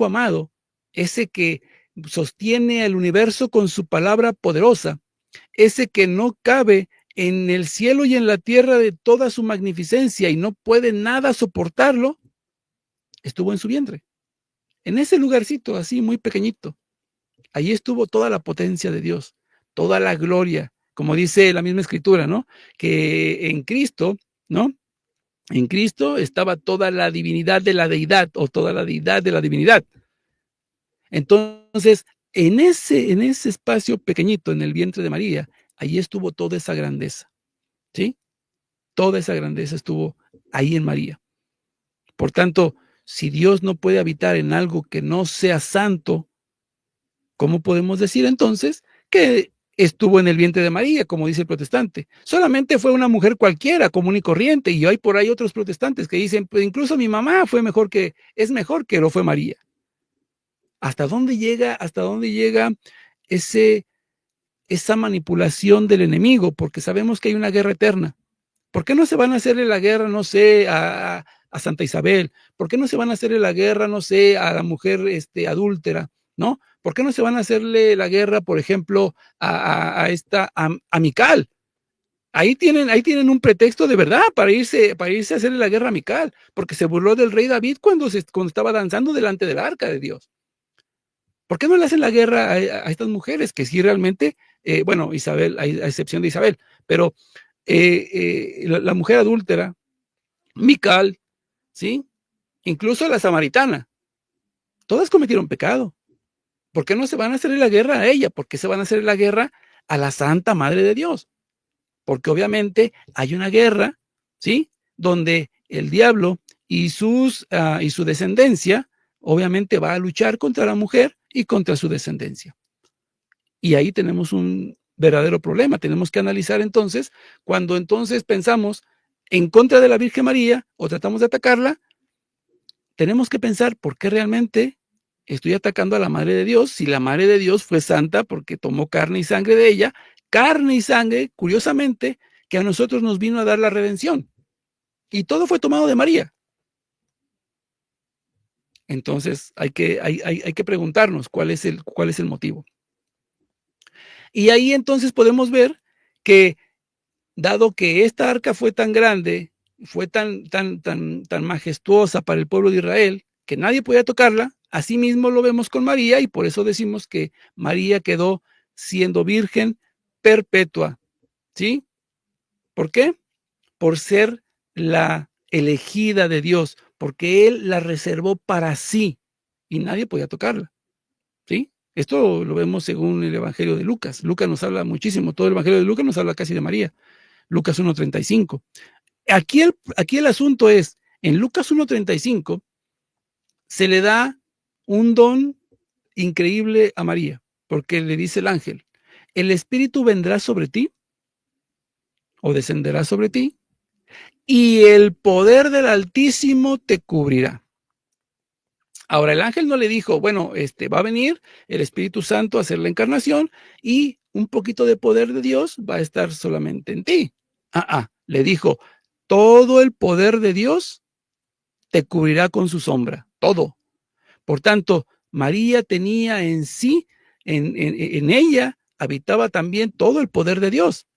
amado, ese que sostiene el universo con su palabra poderosa, ese que no cabe en el cielo y en la tierra de toda su magnificencia y no puede nada soportarlo, estuvo en su vientre, en ese lugarcito así muy pequeñito. Ahí estuvo toda la potencia de Dios, toda la gloria, como dice la misma escritura, ¿no? Que en Cristo, ¿no? En Cristo estaba toda la divinidad de la deidad o toda la deidad de la divinidad. Entonces, en ese espacio pequeñito, en el vientre de María, ahí estuvo toda esa grandeza, ¿sí? Toda esa grandeza estuvo ahí en María. Por tanto, si Dios no puede habitar en algo que no sea santo, ¿cómo podemos decir entonces que estuvo en el vientre de María, como dice el protestante? Solamente fue una mujer cualquiera, común y corriente, y hay por ahí otros protestantes que dicen, pues incluso mi mamá es mejor que lo fue María. ¿Hasta dónde llega esa manipulación del enemigo? Porque sabemos que hay una guerra eterna. ¿Por qué no se van a hacerle la guerra, no sé, a Santa Isabel? ¿Por qué no se van a hacerle la guerra, no sé, a la mujer adúltera? ¿No? ¿Por qué no se van a hacerle la guerra, por ejemplo, a Mical? Ahí tienen un pretexto de verdad para irse a hacerle la guerra a Mical, porque se burló del rey David cuando estaba danzando delante del arca de Dios. ¿Por qué no le hacen la guerra a estas mujeres? Que sí realmente, bueno, Isabel, a excepción de Isabel, pero la mujer adúltera, Mical, ¿sí? Incluso la samaritana, todas cometieron pecado. ¿Por qué no se van a hacer la guerra a ella? ¿Por qué se van a hacer la guerra a la Santa Madre de Dios? Porque obviamente hay una guerra, ¿sí? Donde el diablo y su descendencia, obviamente va a luchar contra la mujer y contra su descendencia. Y ahí tenemos un verdadero problema. Tenemos que analizar entonces, cuando entonces pensamos en contra de la Virgen María o tratamos de atacarla, tenemos que pensar por qué realmente estoy atacando a la Madre de Dios, si la Madre de Dios fue santa porque tomó carne y sangre de ella, carne y sangre, curiosamente, que a nosotros nos vino a dar la redención. Y todo fue tomado de María. Entonces hay que preguntarnos cuál es el motivo. Y ahí entonces podemos ver que, dado que esta arca fue tan grande, fue tan majestuosa para el pueblo de Israel, que nadie podía tocarla, así mismo lo vemos con María, y por eso decimos que María quedó siendo virgen perpetua, ¿sí? ¿Por qué? Por ser la elegida de Dios, porque Él la reservó para sí, y nadie podía tocarla, ¿sí? Esto lo vemos según el Evangelio de Lucas. Lucas nos habla muchísimo, todo el Evangelio de Lucas nos habla casi de María. Lucas 1:35. Aquí el asunto es, en Lucas 1:35 se le da un don increíble a María, porque le dice el ángel, el Espíritu vendrá sobre ti o descenderá sobre ti y el poder del Altísimo te cubrirá. Ahora, el ángel no le dijo, bueno, va a venir el Espíritu Santo a hacer la encarnación y un poquito de poder de Dios va a estar solamente en ti. Le dijo, todo el poder de Dios te cubrirá con su sombra, todo. Por tanto, María tenía en sí, en ella, habitaba también todo el poder de Dios,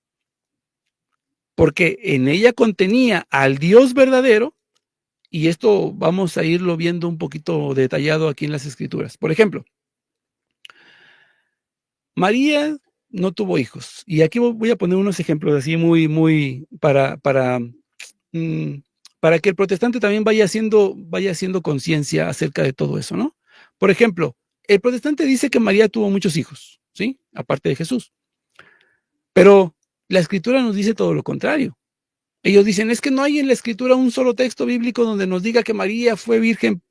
porque en ella contenía al Dios verdadero, y esto vamos a irlo viendo un poquito detallado aquí en las Escrituras. Por ejemplo, María no tuvo hijos, y aquí voy a poner unos ejemplos así muy para que el protestante también vaya haciendo conciencia acerca de todo eso, ¿no? Por ejemplo, el protestante dice que María tuvo muchos hijos, ¿sí? Aparte de Jesús. Pero la Escritura nos dice todo lo contrario. Ellos dicen, es que no hay en la Escritura un solo texto bíblico donde nos diga que María fue virgen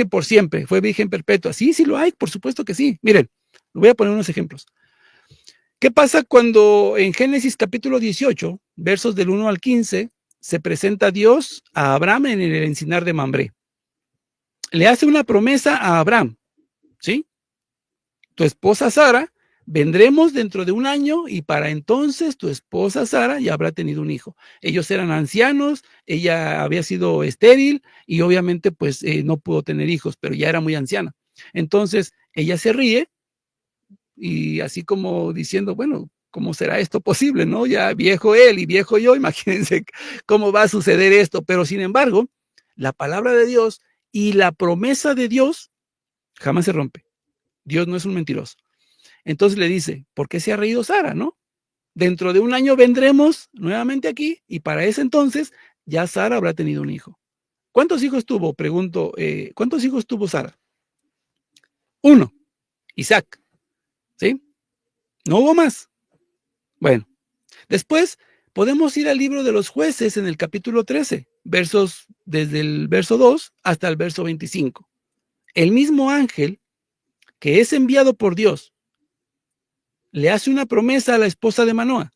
por siempre, fue virgen perpetua. Sí, sí lo hay, por supuesto que sí. Miren, voy a poner unos ejemplos. ¿Qué pasa cuando en Génesis capítulo 18, versos del 1 al 15, se presenta Dios a Abraham en el encinar de Mambré? Le hace una promesa a Abraham, ¿sí? Tu esposa Sara, vendremos dentro de un año y para entonces tu esposa Sara ya habrá tenido un hijo. Ellos eran ancianos, ella había sido estéril y obviamente pues no pudo tener hijos, pero ya era muy anciana. Entonces ella se ríe y así como diciendo, bueno, ¿cómo será esto posible, no? Ya viejo él y viejo yo, imagínense cómo va a suceder esto. Pero sin embargo, la palabra de Dios y la promesa de Dios jamás se rompe. Dios no es un mentiroso. Entonces le dice, ¿por qué se ha reído Sara, no? Dentro de un año vendremos nuevamente aquí y para ese entonces ya Sara habrá tenido un hijo. ¿Cuántos hijos tuvo? Pregunto, ¿cuántos hijos tuvo Sara? Uno, Isaac, ¿sí? No hubo más. Bueno, después podemos ir al libro de los Jueces en el capítulo 13, desde el verso 2 hasta el verso 25. El mismo ángel que es enviado por Dios le hace una promesa a la esposa de Manoa.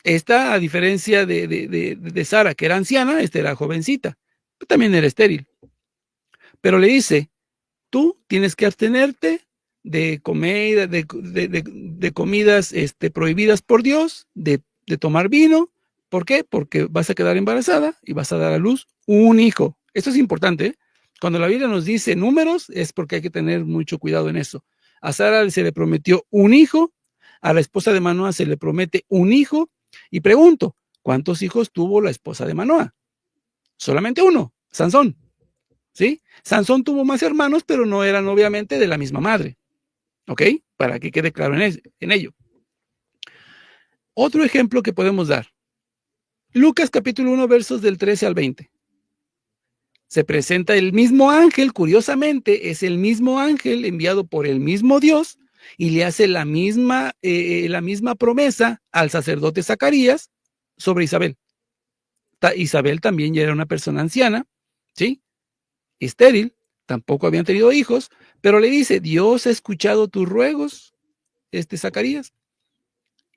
Esta, a diferencia de Sara, que era anciana, esta era jovencita, también era estéril. Pero le dice, tú tienes que abstenerte de comidas prohibidas por Dios, de tomar vino. ¿Por qué? Porque vas a quedar embarazada y vas a dar a luz un hijo. Esto es importante, ¿eh? Cuando la Biblia nos dice números, es porque hay que tener mucho cuidado en eso. A Sara se le prometió un hijo, a la esposa de Manoa se le promete un hijo, y pregunto, ¿cuántos hijos tuvo la esposa de Manoa? Solamente uno, Sansón. ¿sí? Sansón tuvo más hermanos, pero no eran obviamente de la misma madre, ¿ok? Para que quede claro en ello. Otro ejemplo que podemos dar. Lucas capítulo 1, versos del 13 al 20. Se presenta el mismo ángel, curiosamente, es el mismo ángel enviado por el mismo Dios y le hace la misma promesa al sacerdote Zacarías sobre Isabel. Isabel también ya era una persona anciana, ¿sí? Estéril, tampoco habían tenido hijos, pero le dice, Dios ha escuchado tus ruegos, Zacarías,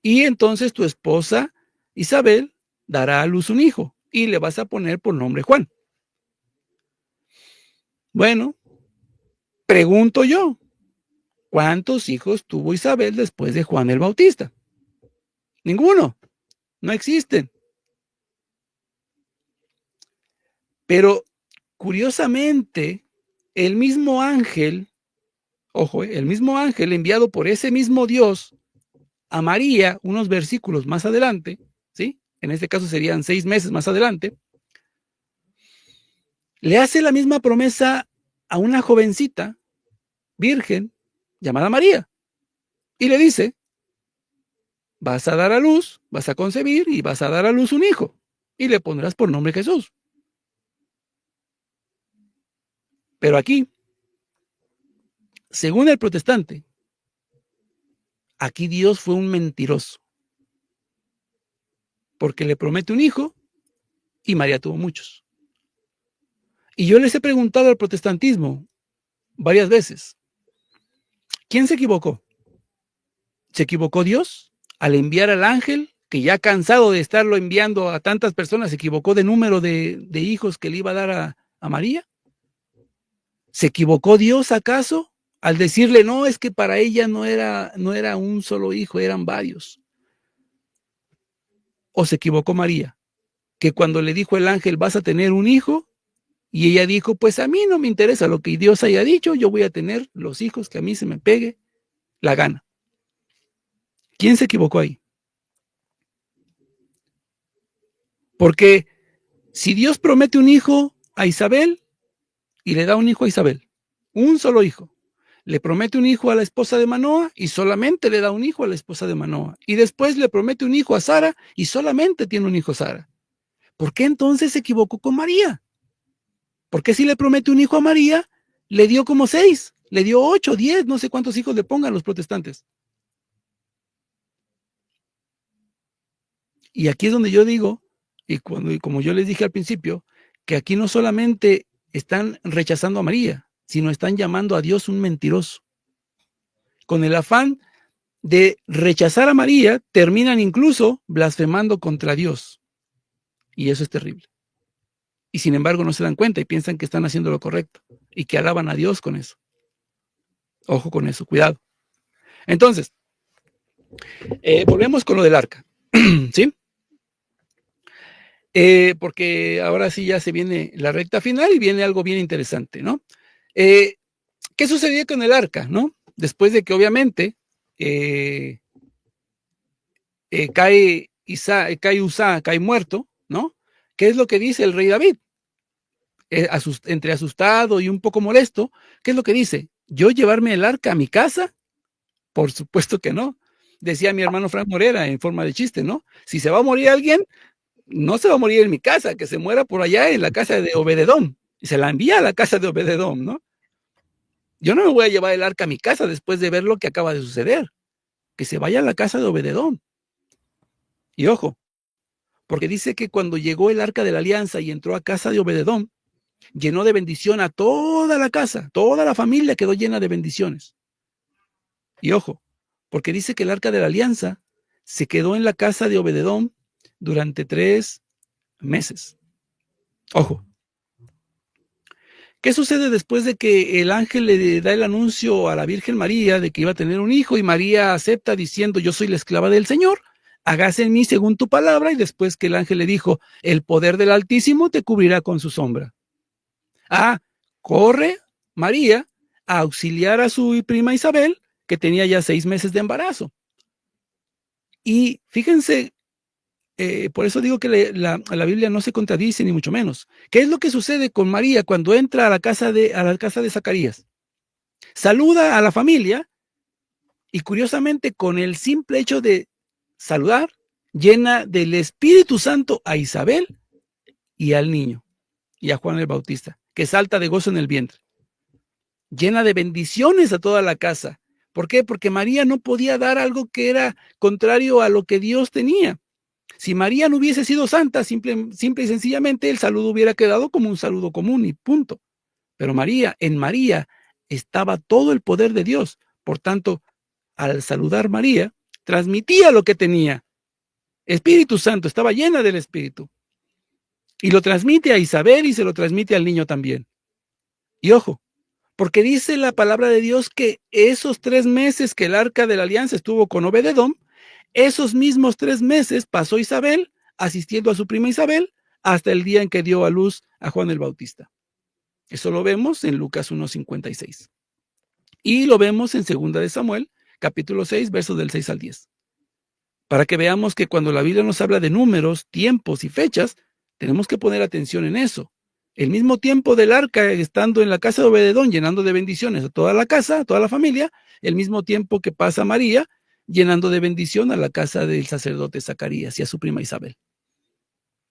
y entonces tu esposa Isabel dará a luz un hijo y le vas a poner por nombre Juan. Bueno, pregunto yo, ¿cuántos hijos tuvo Isabel después de Juan el Bautista? Ninguno, no existen. Pero curiosamente, el mismo ángel, ojo, el mismo ángel enviado por ese mismo Dios a María, unos versículos más adelante, ¿sí? En este caso serían 6 meses más adelante, le hace la misma promesa a una jovencita virgen llamada María y le dice, vas a dar a luz, vas a concebir y vas a dar a luz un hijo y le pondrás por nombre Jesús. Pero aquí, según el protestante, aquí Dios fue un mentiroso porque le promete un hijo y María tuvo muchos. Y yo les he preguntado al protestantismo varias veces, ¿quién se equivocó? ¿Se equivocó Dios al enviar al ángel, que ya cansado de estarlo enviando a tantas personas, se equivocó de número de hijos que le iba a dar a María? ¿Se equivocó Dios acaso al decirle, no, es que para ella no era un solo hijo, eran varios? ¿O se equivocó María, que cuando le dijo el ángel, vas a tener un hijo, y ella dijo, pues a mí no me interesa lo que Dios haya dicho, yo voy a tener los hijos que a mí se me pegue la gana? ¿Quién se equivocó ahí? Porque si Dios promete un hijo a Isabel y le da un hijo a Isabel, un solo hijo, le promete un hijo a la esposa de Manoa y solamente le da un hijo a la esposa de Manoa, y después le promete un hijo a Sara y solamente tiene un hijo Sara, ¿por qué entonces se equivocó con María? Porque si le promete un hijo a María, le dio como 6, le dio 8, 10, no sé cuántos hijos le pongan los protestantes. Y aquí es donde yo digo, y como yo les dije al principio, que aquí no solamente están rechazando a María, sino están llamando a Dios un mentiroso. Con el afán de rechazar a María, terminan incluso blasfemando contra Dios. Y eso es terrible. Y sin embargo no se dan cuenta y piensan que están haciendo lo correcto y que alaban a Dios con eso. Ojo con eso, cuidado. Entonces, volvemos con lo del arca, ¿sí? Porque ahora sí ya se viene la recta final y viene algo bien interesante, ¿no? ¿Qué sucedió con el arca, no? Después de que obviamente cae Usá, cae muerto, ¿no? ¿Qué es lo que dice el rey David? Entre asustado y un poco molesto, ¿qué es lo que dice? ¿Yo llevarme el arca a mi casa? Por supuesto que no. Decía mi hermano Frank Morera en forma de chiste, ¿no? Si se va a morir alguien, no se va a morir en mi casa, que se muera por allá en la casa de Obededom. Y se la envía a la casa de Obededom, ¿no? Yo no me voy a llevar el arca a mi casa después de ver lo que acaba de suceder. Que se vaya a la casa de Obededom. Y ojo, porque dice que cuando llegó el arca de la alianza y entró a casa de Obededom, llenó de bendición a toda la casa, toda la familia quedó llena de bendiciones. Y ojo, porque dice que el arca de la alianza se quedó en la casa de Obededom durante 3 meses. Ojo. ¿Qué sucede después de que el ángel le da el anuncio a la Virgen María de que iba a tener un hijo y María acepta diciendo, yo soy la esclava del Señor, hágase en mí según tu palabra? Y después que el ángel le dijo, el poder del Altísimo te cubrirá con su sombra. Corre María a auxiliar a su prima Isabel, que tenía ya 6 meses de embarazo. Y fíjense por eso digo que la Biblia no se contradice, ni mucho menos. ¿Qué es lo que sucede con María cuando entra a la casa de Zacarías? Saluda a la familia y curiosamente con el simple hecho de saludar, llena del Espíritu Santo a Isabel y al niño, y a Juan el Bautista, que salta de gozo en el vientre. Llena de bendiciones a toda la casa. ¿Por qué? Porque María no podía dar algo que era contrario a lo que Dios tenía. Si María no hubiese sido santa, simple y sencillamente el saludo hubiera quedado como un saludo común y punto. Pero en María estaba todo el poder de Dios. Por tanto, al saludar María, transmitía lo que tenía. Espíritu Santo, estaba llena del Espíritu. Y lo transmite a Isabel y se lo transmite al niño también. Y ojo, porque dice la palabra de Dios que esos 3 meses que el arca de la alianza estuvo con Obed-edom, esos mismos 3 meses pasó Isabel asistiendo a su prima Isabel hasta el día en que dio a luz a Juan el Bautista. Eso lo vemos en Lucas 1:56. Y lo vemos en 2 de Samuel, capítulo 6, versos del 6 al 10. Para que veamos que cuando la Biblia nos habla de números, tiempos y fechas, tenemos que poner atención en eso. El mismo tiempo del arca estando en la casa de Obed-edom, llenando de bendiciones a toda la casa, a toda la familia, el mismo tiempo que pasa María, llenando de bendición a la casa del sacerdote Zacarías y a su prima Isabel.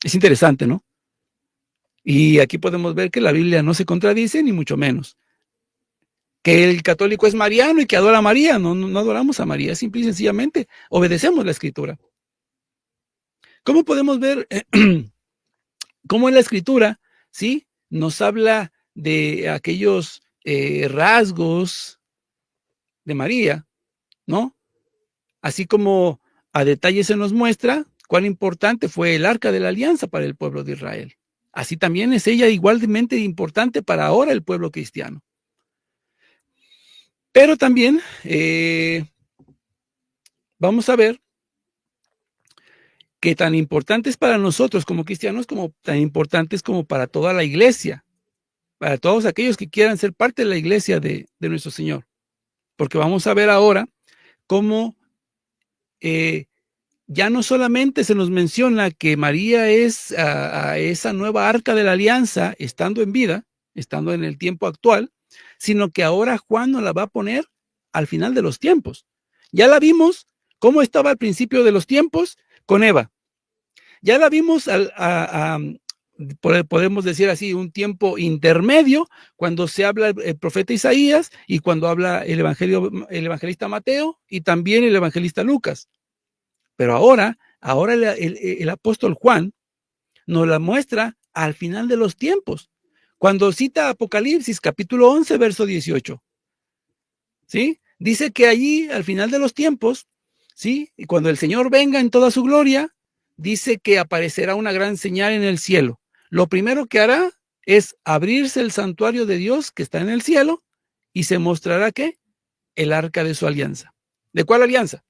Es interesante, ¿no? Y aquí podemos ver que la Biblia no se contradice, ni mucho menos. Que el católico es mariano y que adora a María. No adoramos a María, simple y sencillamente obedecemos la Escritura. ¿Cómo podemos ver cómo en la Escritura, sí, nos habla de aquellos rasgos de María, ¿no? Así como a detalle se nos muestra cuán importante fue el arca de la alianza para el pueblo de Israel. Así también es ella igualmente importante para ahora el pueblo cristiano. Pero también vamos a ver que tan importantes para nosotros como cristianos, como tan importantes como para toda la iglesia, para todos aquellos que quieran ser parte de la iglesia de nuestro Señor. Porque vamos a ver ahora cómo ya no solamente se nos menciona que María es a esa nueva arca de la alianza estando en vida, estando en el tiempo actual, sino que ahora Juan nos la va a poner al final de los tiempos. Ya la vimos cómo estaba al principio de los tiempos con Eva. Ya la vimos podemos decir así, un tiempo intermedio, cuando se habla el profeta Isaías y cuando habla el evangelista Mateo y también el evangelista Lucas. Pero ahora el apóstol Juan nos la muestra al final de los tiempos, cuando cita Apocalipsis capítulo 11, verso 18. ¿Sí? Dice que allí, al final de los tiempos, ¿sí? Y cuando el Señor venga en toda su gloria, dice que aparecerá una gran señal en el cielo. Lo primero que hará es abrirse el santuario de Dios que está en el cielo y se mostrará ¿qué? El arca de su alianza. ¿De cuál alianza?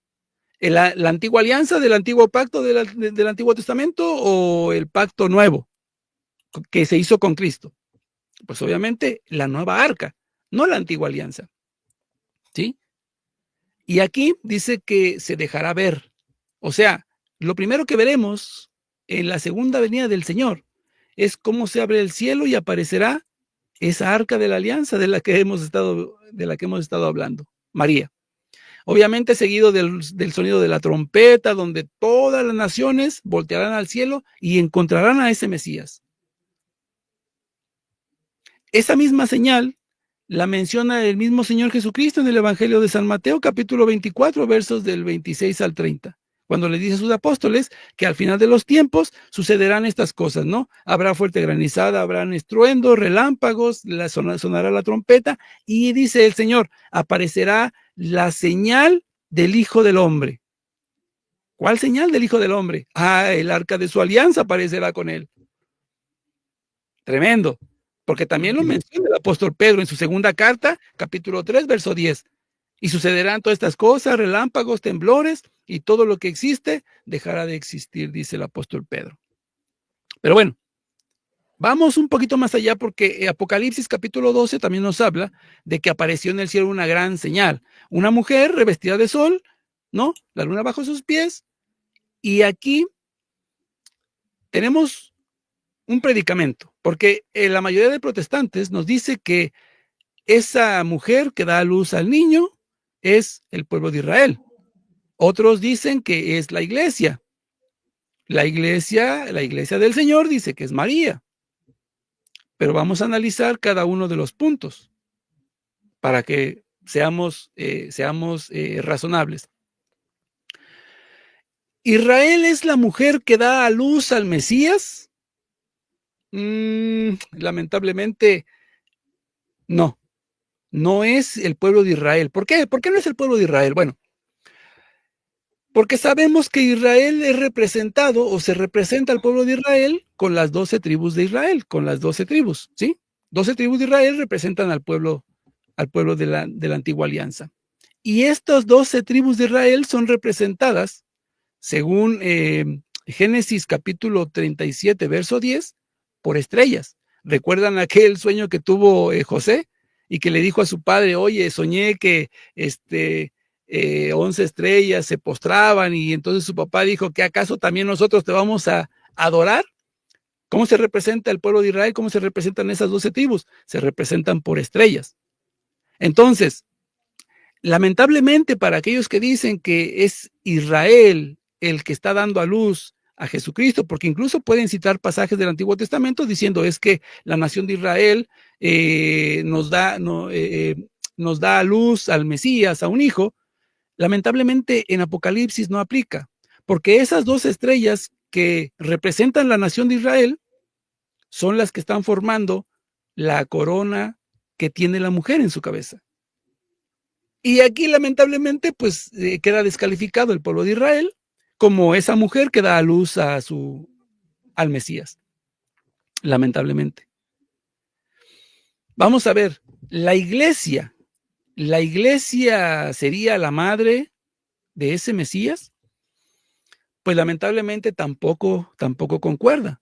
¿La antigua alianza del antiguo pacto del Antiguo Testamento o el pacto nuevo que se hizo con Cristo? Pues obviamente la nueva arca, no la antigua alianza. ¿Sí? Y aquí dice que se dejará ver. O sea, lo primero que veremos en la segunda venida del Señor es cómo se abre el cielo y aparecerá esa arca de la alianza de la que hemos estado hablando, María. Obviamente seguido del sonido de la trompeta, donde todas las naciones voltearán al cielo y encontrarán a ese Mesías. Esa misma señal la menciona el mismo Señor Jesucristo en el Evangelio de San Mateo, capítulo 24, versos del 26 al 30, cuando le dice a sus apóstoles que al final de los tiempos sucederán estas cosas, ¿no? Habrá fuerte granizada, habrán estruendos, relámpagos, sonará la trompeta, y dice el Señor, aparecerá la señal del Hijo del Hombre. ¿Cuál señal del Hijo del Hombre? El arca de su alianza aparecerá con él. Tremendo. Porque también lo menciona el apóstol Pedro en su segunda carta, capítulo 3, verso 10. Y sucederán todas estas cosas, relámpagos, temblores, y todo lo que existe dejará de existir, dice el apóstol Pedro. Pero bueno, vamos un poquito más allá porque Apocalipsis capítulo 12 también nos habla de que apareció en el cielo una gran señal. Una mujer revestida de sol, ¿no? La luna bajo sus pies. Y aquí tenemos un predicamento, porque la mayoría de protestantes nos dice que esa mujer que da a luz al niño es el pueblo de Israel. Otros dicen que es la iglesia. La iglesia del Señor dice que es María. Pero vamos a analizar cada uno de los puntos para que seamos razonables. ¿Israel es la mujer que da a luz al Mesías? Lamentablemente, no. No es el pueblo de Israel. ¿Por qué? ¿Por qué no es el pueblo de Israel? Bueno, porque sabemos que Israel es representado o se representa al pueblo de Israel con las 12 tribus de Israel, con las 12 tribus, ¿sí? 12 tribus de Israel representan al pueblo de la antigua alianza. Y estas 12 tribus de Israel son representadas, según Génesis capítulo 37, verso 10, por estrellas. ¿Recuerdan aquel sueño que tuvo José y que le dijo a su padre, oye, soñé que 11 estrellas se postraban, y entonces su papá dijo, ¿que acaso también nosotros te vamos a adorar? ¿Cómo se representa el pueblo de Israel? ¿Cómo se representan esas 12 tribus? Se representan por estrellas. Entonces, lamentablemente para aquellos que dicen que es Israel el que está dando a luz a Jesucristo, porque incluso pueden citar pasajes del Antiguo Testamento diciendo es que la nación de Israel nos da a luz al Mesías, a un hijo. Lamentablemente en Apocalipsis no aplica, porque esas 2 estrellas que representan la nación de Israel son las que están formando la corona que tiene la mujer en su cabeza. Y aquí lamentablemente pues queda descalificado el pueblo de Israel como esa mujer que da a luz al Mesías, lamentablemente. Vamos a ver, la iglesia sería la madre de ese Mesías. Pues lamentablemente tampoco concuerda.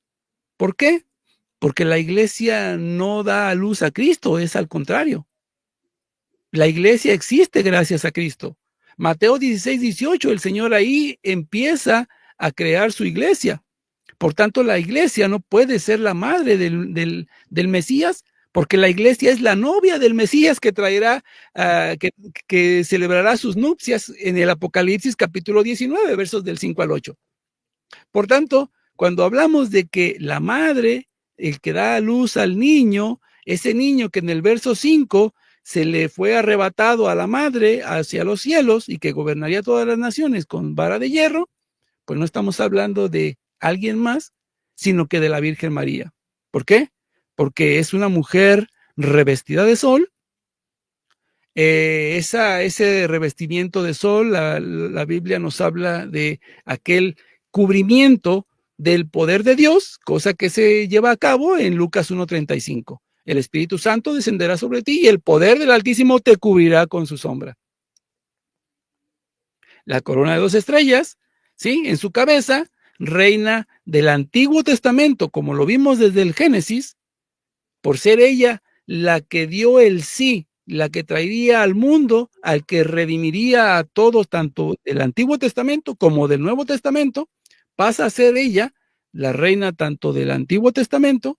¿Por qué? Porque la iglesia no da a luz a Cristo, es al contrario. La iglesia existe gracias a Cristo. Mateo 16-18, el Señor ahí empieza a crear su iglesia. Por tanto, la iglesia no puede ser la madre del Mesías, porque la iglesia es la novia del Mesías que traerá, que celebrará sus nupcias en el Apocalipsis capítulo 19, versos del 5 al 8. Por tanto, cuando hablamos de que la madre, el que da a luz al niño, ese niño que en el verso 5 se le fue arrebatado a la madre hacia los cielos y que gobernaría todas las naciones con vara de hierro, pues no estamos hablando de alguien más, sino que de la Virgen María. ¿Por qué? Porque es una mujer revestida de sol. Ese revestimiento de sol, la Biblia nos habla de aquel cubrimiento del poder de Dios, cosa que se lleva a cabo en Lucas 1:35. El Espíritu Santo descenderá sobre ti y el poder del Altísimo te cubrirá con su sombra. La corona de 2 estrellas, ¿sí? En su cabeza, reina del Antiguo Testamento, como lo vimos desde el Génesis, por ser ella la que dio el sí, la que traería al mundo, al que redimiría a todos, tanto del Antiguo Testamento como del Nuevo Testamento, pasa a ser ella la reina tanto del Antiguo Testamento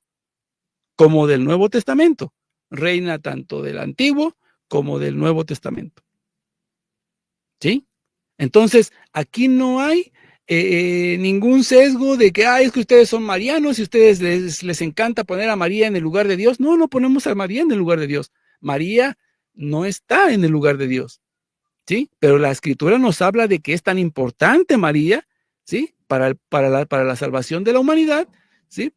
como del Nuevo Testamento, reina tanto del Antiguo como del Nuevo Testamento. ¿Sí? Entonces, aquí no hay ningún sesgo de que, es que ustedes son marianos y ustedes les encanta poner a María en el lugar de Dios. No, no ponemos a María en el lugar de Dios. María no está en el lugar de Dios, ¿sí? Pero la Escritura nos habla de que es tan importante María, ¿sí? Para la salvación de la humanidad, ¿sí?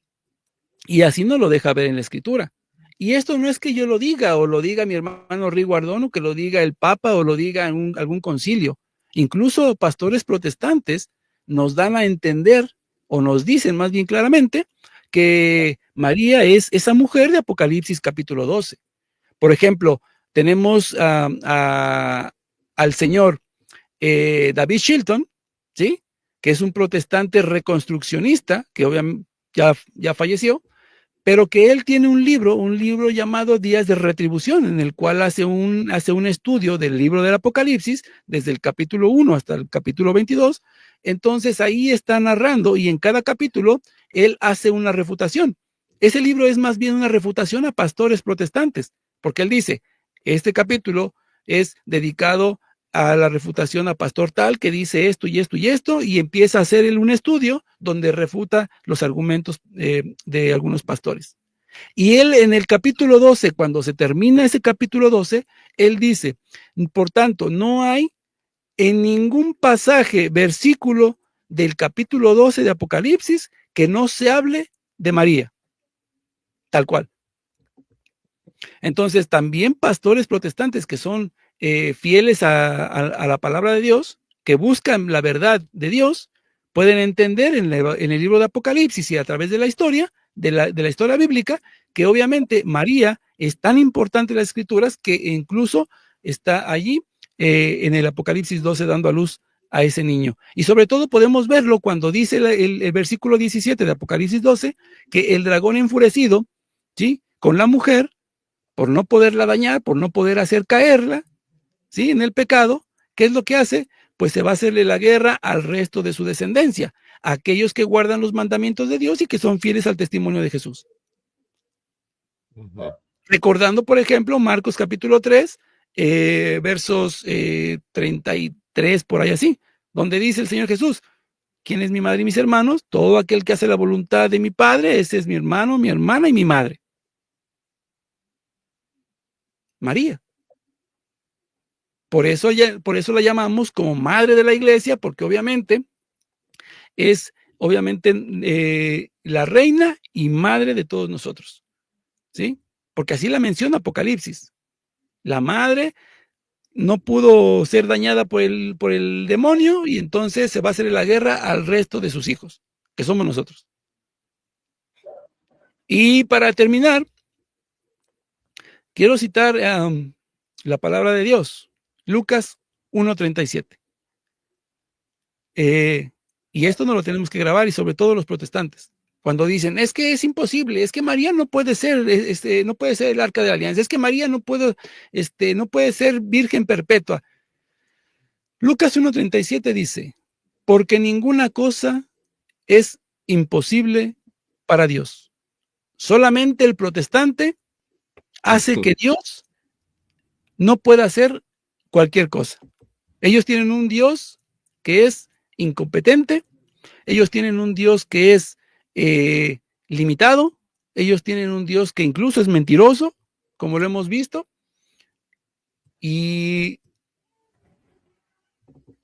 Y así nos lo deja ver en la Escritura. Y esto no es que yo lo diga, o lo diga mi hermano Riguardón, o que lo diga el Papa, o lo diga en algún concilio. Incluso pastores protestantes nos dan a entender, o nos dicen más bien claramente, que María es esa mujer de Apocalipsis capítulo 12. Por ejemplo, tenemos al señor David Chilton, ¿sí? Que es un protestante reconstruccionista, que obviamente ya falleció, pero que él tiene un libro llamado Días de Retribución, en el cual hace un estudio del libro del Apocalipsis, desde el capítulo 1 hasta el capítulo 22. Entonces ahí está narrando, y en cada capítulo él hace una refutación. Ese libro es más bien una refutación a pastores protestantes, porque él dice, este capítulo es dedicado a la refutación a pastor tal que dice esto y esto y esto, y empieza a hacer él un estudio donde refuta los argumentos de algunos pastores. Y él en el capítulo 12, cuando se termina ese capítulo 12, él dice, por tanto, no hay en ningún pasaje, versículo del capítulo 12 de Apocalipsis que no se hable de María, tal cual. Entonces, también pastores protestantes que son fieles a la palabra de Dios, que buscan la verdad de Dios, pueden entender en el libro de Apocalipsis y a través de la historia, de la historia bíblica, que obviamente María es tan importante en las escrituras que incluso está allí en el Apocalipsis 12 dando a luz a ese niño. Y sobre todo podemos verlo cuando dice el versículo 17 de Apocalipsis 12, que el dragón enfurecido, ¿sí?, con la mujer, por no poderla dañar, por no poder hacer caerla, ¿sí?, en el pecado, ¿qué es lo que hace? Pues se va a hacerle la guerra al resto de su descendencia, a aquellos que guardan los mandamientos de Dios y que son fieles al testimonio de Jesús. Recordando, por ejemplo, Marcos capítulo 3, versos 33, por ahí así, donde dice el Señor Jesús, ¿quién es mi madre y mis hermanos? Todo aquel que hace la voluntad de mi Padre, ese es mi hermano, mi hermana y mi madre. María. Por eso la llamamos como madre de la iglesia, porque obviamente es la reina y madre de todos nosotros, ¿sí? Porque así la menciona Apocalipsis. La madre no pudo ser dañada por el demonio y entonces se va a hacer la guerra al resto de sus hijos, que somos nosotros. Y para terminar, quiero citar la palabra de Dios, Lucas 1:37. Y esto no lo tenemos que grabar, y sobre todo los protestantes. Cuando dicen, es que es imposible, es que María no puede ser, no puede ser el arca de la alianza, es que María no puede ser virgen perpetua. Lucas 1:37 dice, porque ninguna cosa es imposible para Dios. Solamente el protestante hace que Dios no pueda hacer cualquier cosa. Ellos tienen un Dios que es incompetente, ellos tienen un Dios que es limitado, ellos tienen un Dios que incluso es mentiroso, como lo hemos visto, y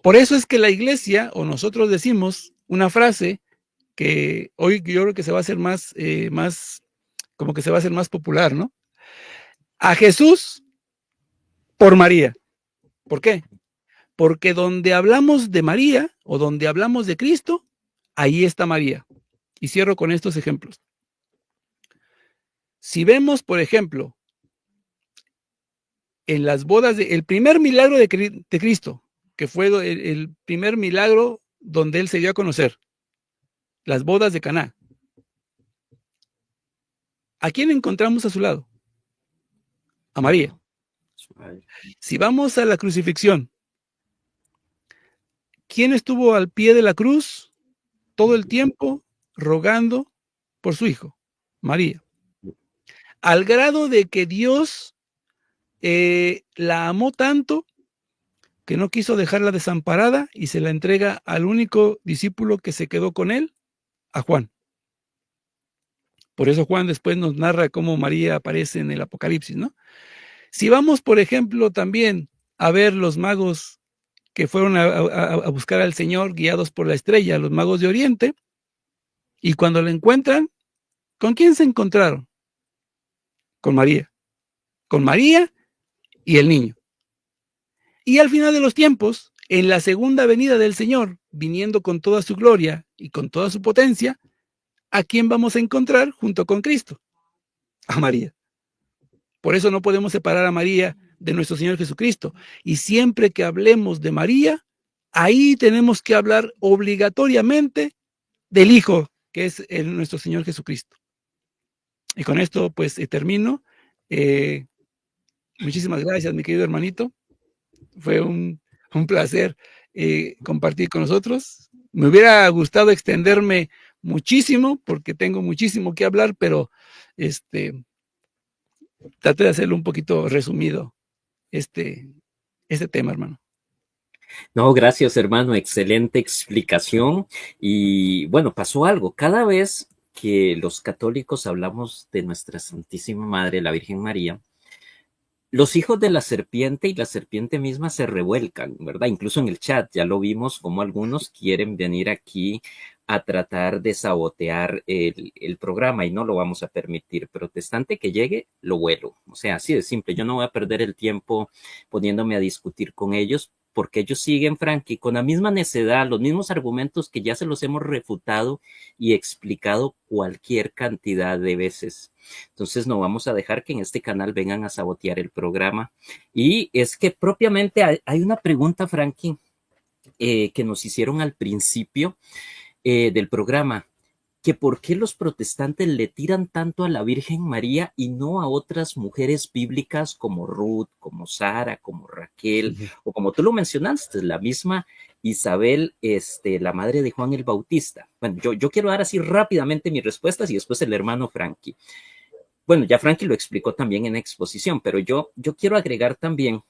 por eso es que la iglesia, o nosotros decimos una frase que hoy yo creo que se va a hacer más como que se va a hacer más popular, ¿no? A Jesús por María. ¿Por qué? Porque donde hablamos de María o donde hablamos de Cristo, ahí está María. Y cierro con estos ejemplos. Si vemos, por ejemplo, en las bodas, el primer milagro de Cristo, que fue el primer milagro donde él se dio a conocer, las bodas de Caná. ¿A quién encontramos a su lado? A María. Si vamos a la crucifixión, ¿quién estuvo al pie de la cruz todo el tiempo rogando por su hijo? María. Al grado de que Dios la amó tanto que no quiso dejarla desamparada y se la entrega al único discípulo que se quedó con él, a Juan. Por eso Juan después nos narra cómo María aparece en el Apocalipsis, ¿no? Si vamos, por ejemplo, también a ver los magos que fueron a buscar al Señor guiados por la estrella, los magos de Oriente, y cuando la encuentran, ¿con quién se encontraron? Con María. Con María y el niño. Y al final de los tiempos, en la segunda venida del Señor, viniendo con toda su gloria y con toda su potencia, ¿a quién vamos a encontrar junto con Cristo? A María. Por eso no podemos separar a María de nuestro Señor Jesucristo. Y siempre que hablemos de María, ahí tenemos que hablar obligatoriamente del Hijo, que es nuestro Señor Jesucristo. Y con esto, pues, termino. Muchísimas gracias, mi querido hermanito. Fue un placer compartir con nosotros. Me hubiera gustado extenderme muchísimo porque tengo muchísimo que hablar, pero traté de hacerlo un poquito resumido este, este tema, hermano.
No, gracias, hermano. Excelente explicación. Y bueno, pasó algo. Cada vez que los católicos hablamos de nuestra Santísima Madre, la Virgen María, los hijos de la serpiente y la serpiente misma se revuelcan, ¿verdad? Incluso en el chat ya lo vimos como algunos quieren venir aquí a tratar de sabotear el programa y no lo vamos a permitir. Protestante que llegue, lo vuelo. O sea, así de simple. Yo no voy a perder el tiempo poniéndome a discutir con ellos porque ellos siguen, Frankie, con la misma necedad, los mismos argumentos que ya se los hemos refutado y explicado cualquier cantidad de veces. Entonces no vamos a dejar que en este canal vengan a sabotear el programa. Y es que propiamente hay una pregunta, Frankie, que nos hicieron al principio del programa, que por qué los protestantes le tiran tanto a la Virgen María y no a otras mujeres bíblicas como Ruth, como Sara, como Raquel, o como tú lo mencionaste, la misma Isabel, la madre de Juan el Bautista. Bueno, yo quiero dar así rápidamente mis respuestas y después el hermano Frankie. Bueno, ya Frankie lo explicó también en exposición, pero yo quiero agregar también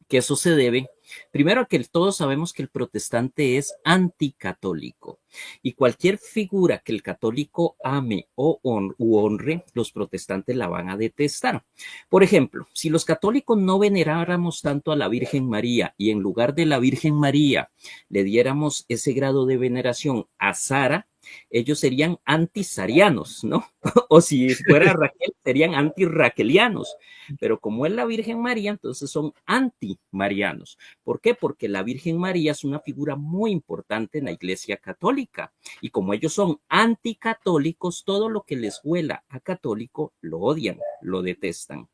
que eso se debe, primero, a que todos sabemos que el protestante es anticatólico y cualquier figura que el católico ame o honre, los protestantes la van a detestar. Por ejemplo, si los católicos no veneráramos tanto a la Virgen María y en lugar de la Virgen María le diéramos ese grado de veneración a Sara, ellos serían antisarianos, ¿no? O si fuera Raquel, serían antirraquelianos. Pero como es la Virgen María, entonces son antimarianos. ¿Por qué? Porque la Virgen María es una figura muy importante en la Iglesia Católica. Y como ellos son anticatólicos, todo lo que les huela a católico lo odian, lo detestan.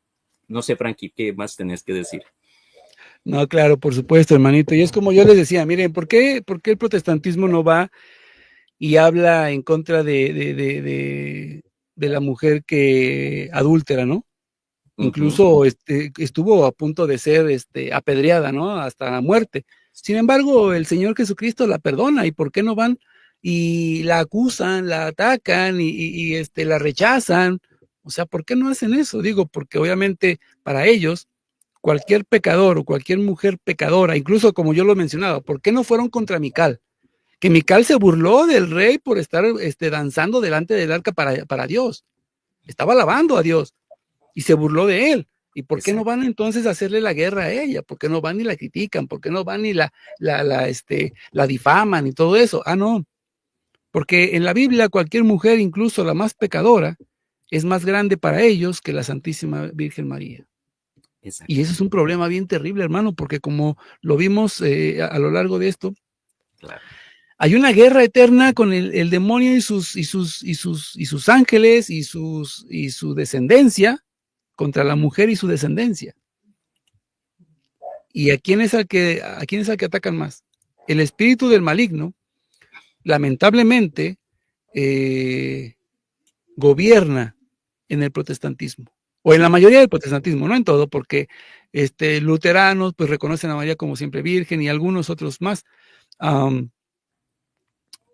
No sé, Frankie, ¿qué más tenés que decir?
No, claro, por supuesto, hermanito. Y es como yo les decía, miren, ¿por qué el protestantismo no va y habla en contra de la mujer que adúltera, ¿no? Incluso estuvo a punto de ser apedreada, ¿no? Hasta la muerte. Sin embargo, el Señor Jesucristo la perdona. ¿Y por qué no van y la acusan, la atacan y la rechazan? O sea, ¿por qué no hacen eso? Digo, porque obviamente para ellos, cualquier pecador o cualquier mujer pecadora, incluso como yo lo mencionaba, ¿por qué no fueron contra Mical? Que Mical se burló del rey por estar danzando delante del arca para Dios. Estaba alabando a Dios y se burló de él. ¿Y por qué no van entonces a hacerle la guerra a ella? ¿Por qué no van y la critican? ¿Por qué no van y la difaman y todo eso? Ah, no. Porque en la Biblia cualquier mujer, incluso la más pecadora, es más grande para ellos que la Santísima Virgen María. Y eso es un problema bien terrible, hermano, porque como lo vimos a lo largo de esto,
Claro.
hay una guerra eterna con el demonio y sus ángeles y su descendencia contra la mujer y su descendencia. ¿Y a quién es al que atacan más? El espíritu del maligno, lamentablemente, gobierna en el protestantismo, o en la mayoría del protestantismo, no en todo, porque luteranos pues reconocen a María como siempre virgen y algunos otros más,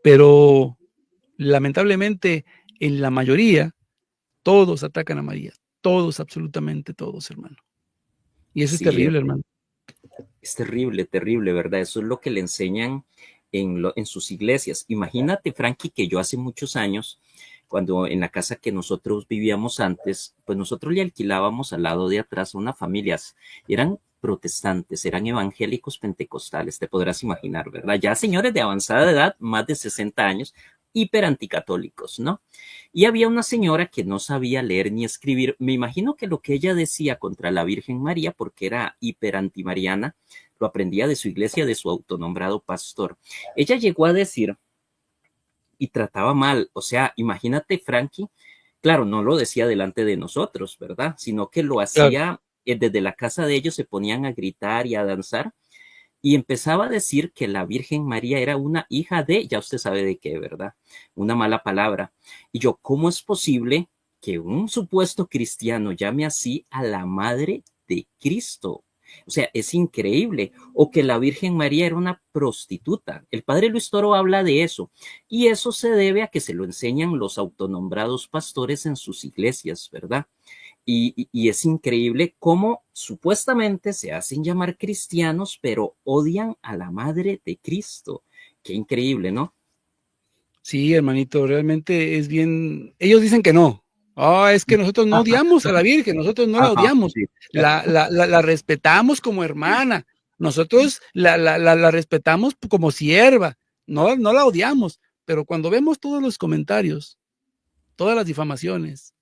pero lamentablemente en la mayoría todos atacan a María, todos, absolutamente todos, hermano. Y eso es
Sí,
terrible, hermano.
es terrible, terrible, ¿verdad? Eso es lo que le enseñan en sus iglesias. Imagínate, Frankie, que yo hace muchos años, cuando en la casa que nosotros vivíamos antes, pues nosotros le alquilábamos al lado de atrás a unas familias. Eran protestantes, eran evangélicos pentecostales, te podrás imaginar, ¿verdad? Ya señores de avanzada edad, más de 60 años, hiper anticatólicos, ¿no? Y había una señora que no sabía leer ni escribir. Me imagino que lo que ella decía contra la Virgen María, porque era hiper antimariana, lo aprendía de su iglesia, de su autonombrado pastor. Ella llegó a decir, y trataba mal, o sea, imagínate, Frankie, claro, no lo decía delante de nosotros, ¿verdad? Sino que lo
Claro.
hacía desde la casa de ellos, se ponían a gritar y a danzar, y empezaba a decir que la Virgen María era una hija de, ya usted sabe de qué, ¿verdad? Una mala palabra. Y yo, ¿cómo es posible que un supuesto cristiano llame así a la madre de Cristo. O sea, es increíble. O que la Virgen María era una prostituta. El padre Luis Toro habla de eso. Y eso se debe a que se lo enseñan los autonombrados pastores en sus iglesias, ¿verdad? Y es increíble cómo supuestamente se hacen llamar cristianos, pero odian a la madre de Cristo. Qué increíble, ¿no?
Sí, hermanito, realmente es bien. Ellos dicen que no. Es que nosotros no
Ajá,
odiamos a la Virgen, nosotros no la
ajá,
odiamos,
sí.
la respetamos como hermana, nosotros la respetamos como sierva, no la odiamos, pero cuando vemos todos los comentarios, todas las difamaciones,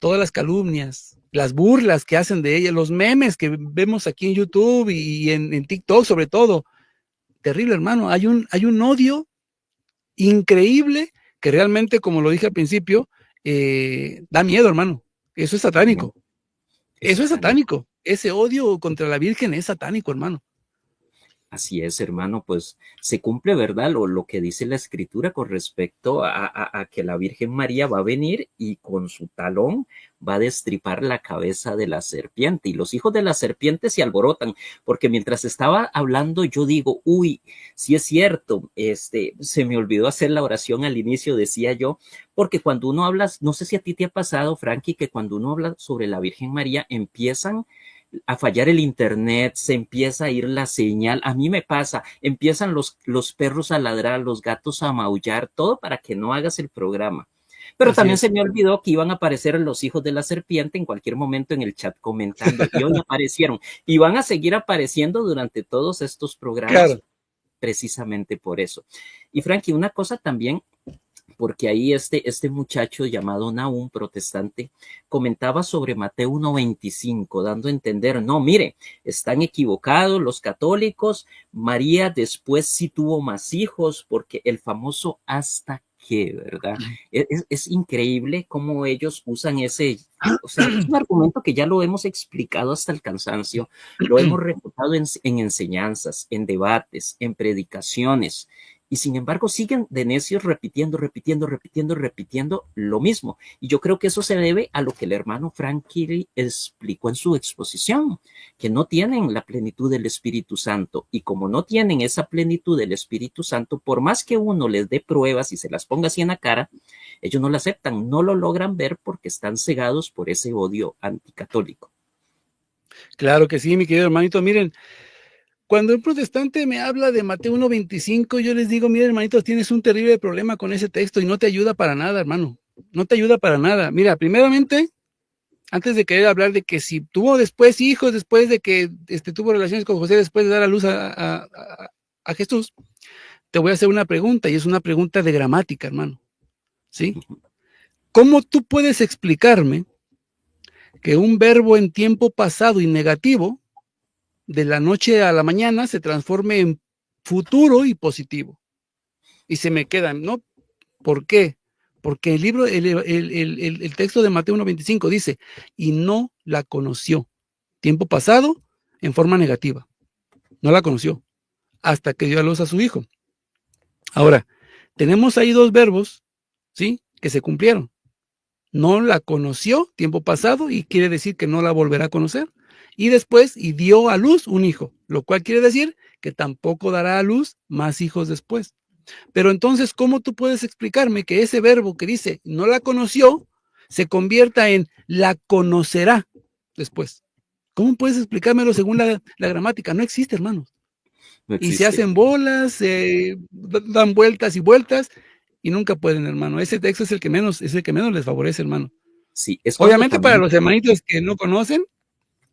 todas las calumnias, las burlas que hacen de ella, los memes que vemos aquí en YouTube y en TikTok sobre todo, terrible, hermano, hay un odio increíble que realmente, como lo dije al principio, da miedo, hermano. Eso es satánico.
Es
Eso es
satánico.
satánico. Ese odio contra la Virgen es satánico, hermano.
Así es, hermano, pues se cumple, ¿verdad? Lo que dice la escritura con respecto a que la Virgen María va a venir y con su talón va a destripar la cabeza de la serpiente. Y los hijos de la serpiente se alborotan, porque mientras estaba hablando yo digo, uy, sí es cierto, se me olvidó hacer la oración al inicio, decía yo, porque cuando uno habla, no sé si a ti te ha pasado, Frankie, que cuando uno habla sobre la Virgen María empiezan a fallar el internet, se empieza a ir la señal. A mí me pasa, empiezan los perros a ladrar, los gatos a maullar, todo para que no hagas el programa. Pero
Así
también se
es.
me olvidó que iban a aparecer los hijos de la serpiente en cualquier momento en el chat comentando, y hoy aparecieron y van a seguir apareciendo durante todos estos programas
Claro.
precisamente por eso. Y Frankie, una cosa también, porque ahí este muchacho llamado Nahum, protestante, comentaba sobre Mateo 1:25, dando a entender, no, mire, están equivocados los católicos, María después sí tuvo más hijos, porque el famoso hasta que, ¿verdad? Es increíble cómo ellos usan ese, o sea, es un argumento que ya lo hemos explicado hasta el cansancio, lo hemos refutado en enseñanzas, en debates, en predicaciones, y sin embargo siguen de necios repitiendo lo mismo. Y yo creo que eso se debe a lo que el hermano Frankie explicó en su exposición, que no tienen la plenitud del Espíritu Santo. Y como no tienen esa plenitud del Espíritu Santo, por más que uno les dé pruebas y se las ponga así en la cara, ellos no la aceptan, no lo logran ver porque están cegados por ese odio anticatólico.
Claro que sí, mi querido hermanito. Miren, cuando un protestante me habla de Mateo 1:25, yo les digo, miren, hermanito, tienes un terrible problema con ese texto y no te ayuda para nada, hermano. No te ayuda para nada. Mira, primeramente, antes de querer hablar de que si tuvo después hijos, después de que tuvo relaciones con José, después de dar a luz a Jesús, te voy a hacer una pregunta, y es una pregunta de gramática, hermano. ¿Sí? ¿Cómo tú puedes explicarme que un verbo en tiempo pasado y negativo de la noche a la mañana se transforme en futuro y positivo? Y se me quedan, ¿no? ¿Por qué? Porque el libro, el texto de Mateo 1:25 dice, y no la conoció. Tiempo pasado en forma negativa. No la conoció hasta que dio a luz a su hijo. Ahora, tenemos ahí dos verbos, ¿sí? Que se cumplieron. No la conoció, tiempo pasado, y quiere decir que no la volverá a conocer. Y después, y dio a luz un hijo, lo cual quiere decir que tampoco dará a luz más hijos después. Pero entonces, ¿cómo tú puedes explicarme que ese verbo que dice no la conoció se convierta en la conocerá después? ¿Cómo puedes explicármelo según la gramática? No existe, hermanos.
No
Y se
existe.
hacen bolas, dan vueltas y vueltas y nunca pueden, hermano. Ese texto es el que menos les favorece, hermano.
Sí, es cuando
Obviamente para
también,
los hermanitos que no conocen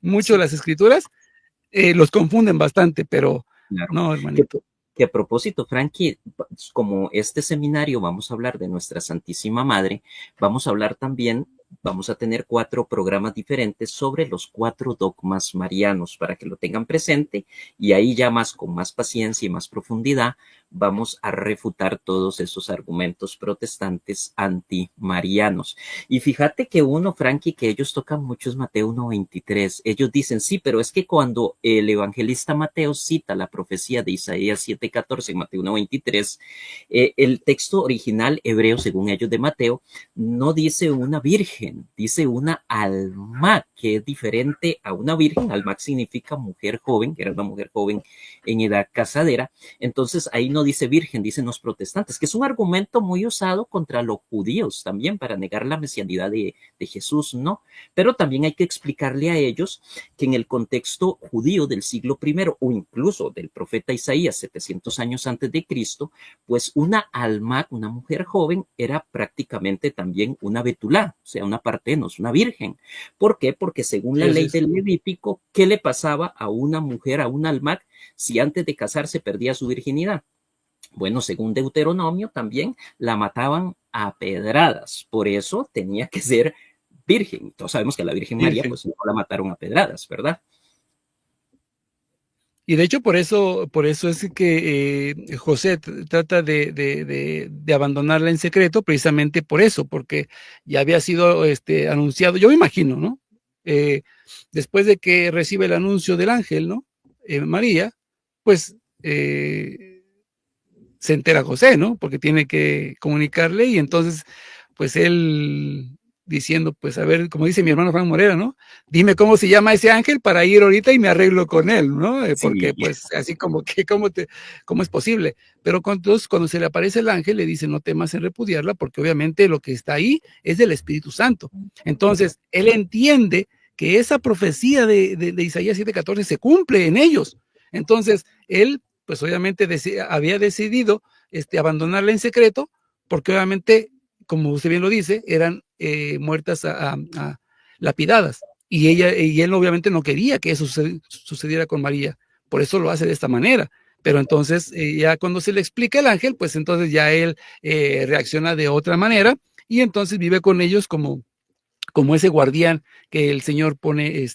mucho
sí,
las escrituras, los confunden bastante, pero
claro.
no,
Que,
hermanito.
que a propósito, Frankie, como este seminario vamos a hablar de nuestra Santísima Madre, vamos a hablar también vamos a tener 4 programas diferentes sobre los 4 dogmas marianos para que lo tengan presente y ahí ya más con más paciencia y más profundidad vamos a refutar todos esos argumentos protestantes antimarianos. Y fíjate que uno, Frankie, que ellos tocan mucho es Mateo 1:23. Ellos dicen, sí, pero es que cuando el evangelista Mateo cita la profecía de Isaías 7:14 en Mateo 1:23, el texto original hebreo, según ellos de Mateo, no dice una virgen, dice una alma, que es diferente a una virgen. Alma significa mujer joven, que era una mujer joven en edad casadera. Entonces ahí no dice virgen, dicen los protestantes, que es un argumento muy usado contra los judíos también para negar la mesianidad de Jesús, ¿no? Pero también hay que explicarle a ellos que en el contexto judío del siglo I o incluso del profeta Isaías 700 años antes de Cristo, pues una alma, una mujer joven, era prácticamente también una betulá, o sea, una partenos, una virgen. ¿Por qué? Porque según la ley del Levítico, ¿qué le pasaba a una mujer, a un alma, si antes de casarse perdía su virginidad? Bueno, según Deuteronomio también la mataban a pedradas, por eso tenía que ser virgen. Todos sabemos que a la Virgen María pues no la mataron a pedradas, ¿verdad?
Y de hecho por eso es que José trata de abandonarla en secreto, precisamente por eso, porque ya había sido anunciado, yo me imagino, ¿no? Después de que recibe el anuncio del ángel, ¿no? María, pues se entera José, ¿no? Porque tiene que comunicarle y entonces, pues él diciendo, pues a ver, como dice mi hermano Frank Morera, ¿no? Dime cómo se llama ese ángel para ir ahorita y me arreglo con él, ¿no? Porque
Sí.
pues así como que, ¿cómo es posible? Pero cuando se le aparece el ángel, le dice, no temas en repudiarla, porque obviamente lo que está ahí es del Espíritu Santo. Entonces, él entiende que esa profecía de Isaías 7:14 se cumple en ellos. Entonces, él pues obviamente había decidido abandonarla en secreto, porque obviamente, como usted bien lo dice, eran muertas lapidadas, y él obviamente no quería que eso sucediera con María, por eso lo hace de esta manera. Pero entonces, ya cuando se le explica el ángel, pues entonces ya él reacciona de otra manera, y entonces vive con ellos como ese guardián que el Señor pone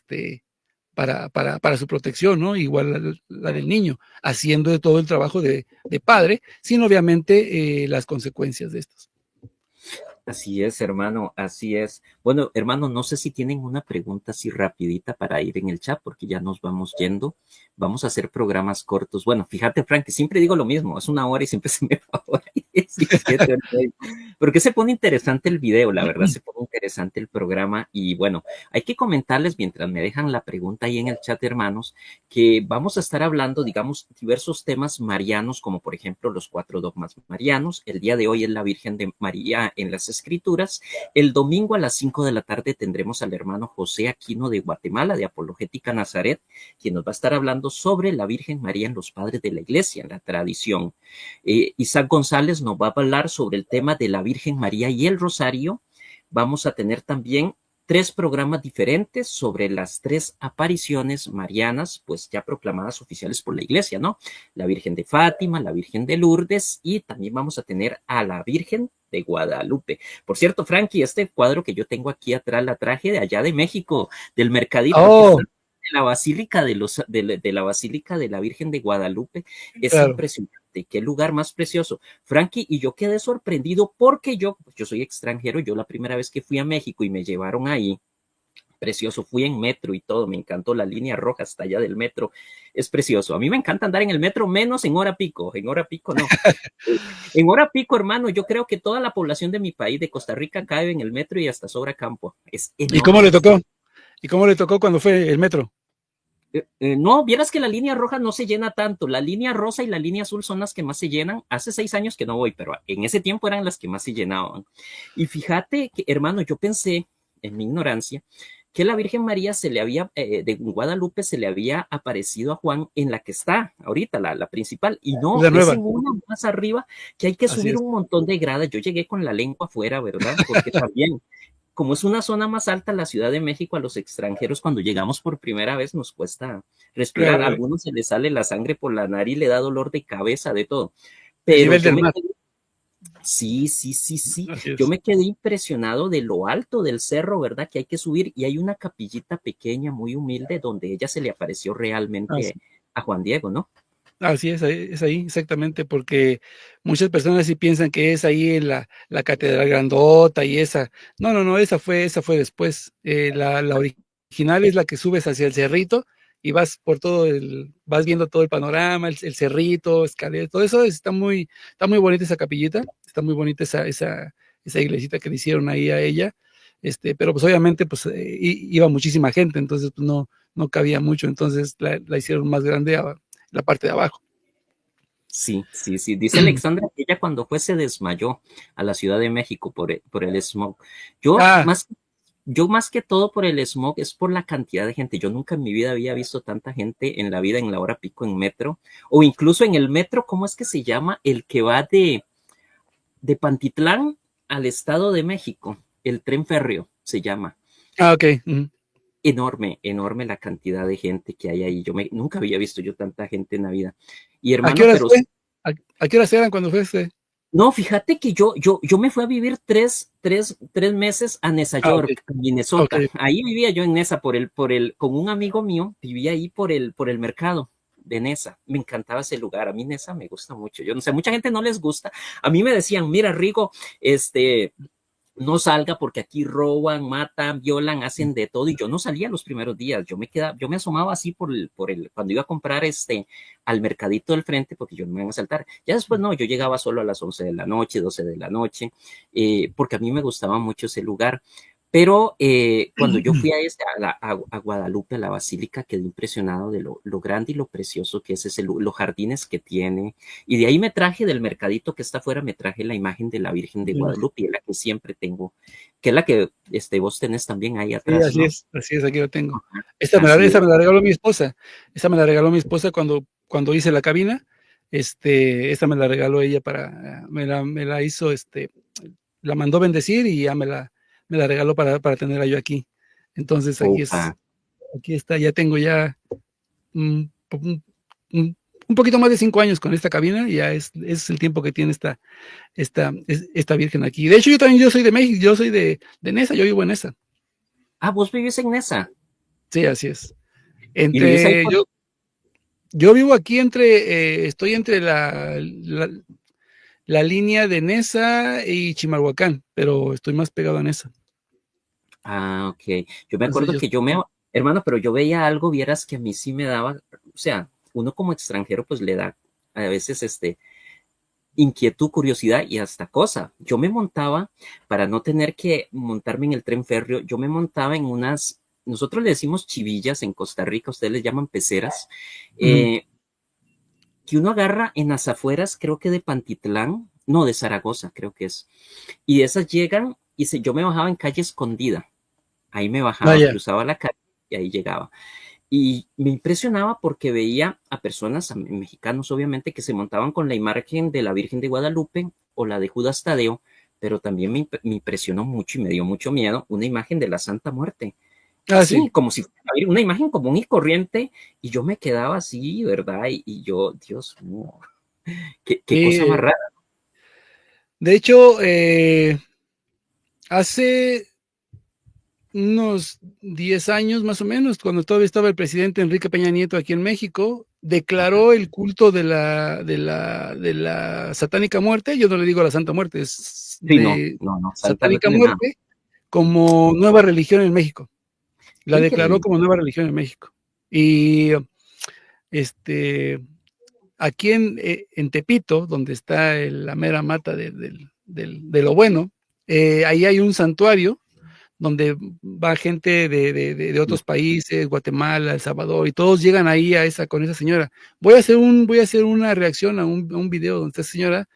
para su protección, ¿no? Igual la del niño, haciendo de todo el trabajo de padre, sin obviamente las consecuencias de estos.
Así es, hermano, así es. Bueno, hermano, no sé si tienen una pregunta así rapidita para ir en el chat, porque ya nos vamos yendo. Vamos a hacer programas cortos. Bueno, fíjate, Frank, que siempre digo lo mismo, es 1 hora y siempre se me va ahora. Porque se pone interesante el video, la verdad, se pone interesante el programa. Y bueno, hay que comentarles mientras me dejan la pregunta ahí en el chat, hermanos, que vamos a estar hablando, digamos, diversos temas marianos, como por ejemplo los 4 dogmas marianos. El día de hoy es la Virgen de María en las Escrituras. El domingo a las 5 de la tarde tendremos al hermano José Aquino de Guatemala, de Apologética Nazaret, quien nos va a estar hablando sobre la Virgen María en los padres de la iglesia, en la tradición. Isaac González nos va a hablar sobre el tema de la Virgen María y el Rosario. Vamos a tener también 3 programas diferentes sobre las 3 apariciones marianas, pues ya proclamadas oficiales por la iglesia, ¿no? La Virgen de Fátima, la Virgen de Lourdes, y también vamos a tener a la Virgen de Guadalupe. Por cierto, Frankie, este cuadro que yo tengo aquí atrás la traje de allá de México, del mercadito.
Oh,
de la Basílica de la Basílica de la Virgen de Guadalupe. Es
claro.
impresionante, qué lugar más precioso. Frankie, y yo quedé sorprendido porque yo soy extranjero, yo la primera vez que fui a México y me llevaron ahí, precioso, fui en metro y todo, me encantó la línea roja hasta allá del metro, es precioso. A mí me encanta andar en el metro, menos en hora pico no. En hora pico, hermano, yo creo que toda la población de mi país, de Costa Rica, cae en el metro y hasta sobra campo. Es
¿Y cómo le
enorme.
tocó? ¿Y cómo le tocó cuando fue el metro?
No, vieras que la línea roja no se llena tanto. La línea rosa y la línea azul son las que más se llenan. Hace 6 años que no voy, pero en ese tiempo eran las que más se llenaban. Y fíjate que, hermano, yo pensé, en mi ignorancia, que la Virgen María de Guadalupe se le había aparecido a Juan en la que está ahorita, la principal, y no,
La
es
nueva.
en una más arriba que hay que
Así
subir
es.
un montón de gradas. Yo llegué con la lengua afuera, ¿verdad? Porque también como es una zona más alta, la Ciudad de México, a los extranjeros cuando llegamos por primera vez nos cuesta respirar. A
Claro,
algunos se les sale la sangre por la nariz, le da dolor de cabeza, de todo.
el
Pero
nivel
yo
del
me
mar.
quedé, Sí, sí, sí, sí.
Así
Yo
es.
me quedé impresionado de lo alto del cerro, ¿verdad? Que hay que subir y hay una capillita pequeña, muy humilde, donde ella se le apareció realmente a Juan Diego, ¿no?
Así es ahí, exactamente, porque muchas personas sí piensan que es ahí en la catedral grandota y esa. No, no, no, esa fue después. La original es la que subes hacia el cerrito y vas por vas viendo todo el panorama, el cerrito, escalera, todo eso está muy bonita esa capillita, está muy bonita esa iglesita que le hicieron ahí a ella. Pero pues obviamente pues iba muchísima gente, entonces pues no cabía mucho, entonces la hicieron más grande la parte de abajo.
Sí, sí, sí. Dice Alexandra que ella cuando fue se desmayó a la Ciudad de México por el smog. Yo
Ah,
más, yo más que todo por el smog es por la cantidad de gente. Yo nunca en mi vida había visto tanta gente en la vida en la hora pico en metro o incluso en el metro, ¿cómo es que se llama? El que va de Pantitlán al Estado de México. El tren férreo se llama.
ok. Ujú.
Enorme, enorme la cantidad de gente que hay ahí. Nunca había visto yo tanta gente en la vida. Y
¿A qué
hermano,
horas
pero
fue? ¿A qué horas eran cuando fuiste?
no, fíjate que yo me fui a vivir tres meses a Nesa
Ah, ok,
York,
ok.
Minnesota. Ahí vivía yo en Nesa con un amigo mío, vivía ahí por el mercado de Nesa. Me encantaba ese lugar. A mí Nesa me gusta mucho. Yo no sé, mucha gente no les gusta. A mí me decían, mira, Rigo, no salga porque aquí roban, matan, violan, hacen de todo. Y yo no salía los primeros días. Yo me asomaba así cuando iba a comprar al mercadito del frente porque yo no me iban a saltar. Ya después no, yo llegaba solo a las 11 de la noche, 12 de la noche, porque a mí me gustaba mucho ese lugar. Pero cuando yo fui a Guadalupe, a la Basílica, quedé impresionado de lo grande y lo precioso que es los jardines que tiene. Y de ahí me traje del mercadito que está afuera, me traje la imagen de la Virgen de Guadalupe, la que siempre tengo, que es la que vos tenés también ahí
Sí,
atrás, ¿no?
así es, aquí lo tengo.
Así
Esta
es.
me la regaló mi esposa. Esta me la regaló mi esposa cuando hice la cabina. Esta me la regaló ella me la hizo, la mandó bendecir y ya me la regaló para tenerla yo aquí. Entonces
Opa.
aquí está, ya tengo ya un, un poquito más de 5 años con esta cabina, y ya es el tiempo que tiene esta virgen aquí. De hecho, yo soy de México, yo soy de Nesa, yo vivo en Nesa.
Ah, vos vivís en Nesa.
Sí, así es.
Y vivís ahí
Entre,
por.
yo vivo aquí estoy entre la línea de Nesa y Chimalhuacán, pero estoy más pegado a Nesa.
Ah, ok. Yo me
Entonces
acuerdo
yo,
que hermano, pero yo veía algo, vieras que a mí sí me daba, o sea, uno como extranjero pues le da a veces inquietud, curiosidad y hasta cosa. Yo me montaba, para no tener que montarme en el tren férreo, yo me montaba en nosotros le decimos chivillas en Costa Rica, ustedes les llaman peceras,
ujú.
eh, que uno agarra en las afueras, creo que de Pantitlán, no, de Zaragoza, creo que es. Y de esas llegan, yo me bajaba en calle escondida. Ahí me bajaba,
Vaya.
cruzaba la calle y ahí llegaba. Y me impresionaba porque veía a personas, mexicanos obviamente, que se montaban con la imagen de la Virgen de Guadalupe o la de Judas Tadeo, pero también me impresionó mucho y me dio mucho miedo una imagen de la Santa Muerte.
Ah, sí.
Así, como si fuera una imagen común y corriente, y yo me quedaba así, ¿verdad? Y yo, Dios mío, qué cosa más
Sí,
rara.
de hecho, hace unos 10 años más o menos, cuando todavía estaba el presidente Enrique Peña Nieto aquí en México,
Ajá.
declaró el culto de la satánica muerte. Yo no le digo a la Santa Muerte, es
Sí, no,
de
no, no, Santa no
satánica
tiene nada.
muerte, como nueva religión en México.
Qué
La declaró
increíble.
como nueva religión en México. Y este, aquí en Tepito, donde está la mera mata de lo bueno, ahí hay un santuario donde va gente de otros países, Guatemala, El Salvador, y todos llegan ahí con esa señora. Voy a hacer una reacción a un video donde esta señora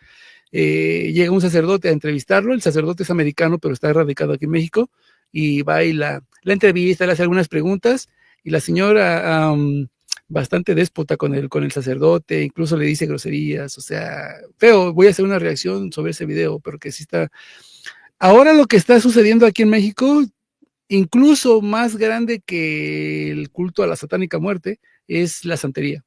llega un sacerdote a entrevistarlo. El sacerdote es americano, pero está radicado aquí en México, y va y la entrevista, le hace algunas preguntas, y la señora, bastante déspota con el sacerdote, incluso le dice groserías, o sea, feo. Voy a hacer una reacción sobre ese video, pero que sí está. Ahora lo que está sucediendo aquí en México, incluso más grande que el culto a la satánica muerte, es la santería.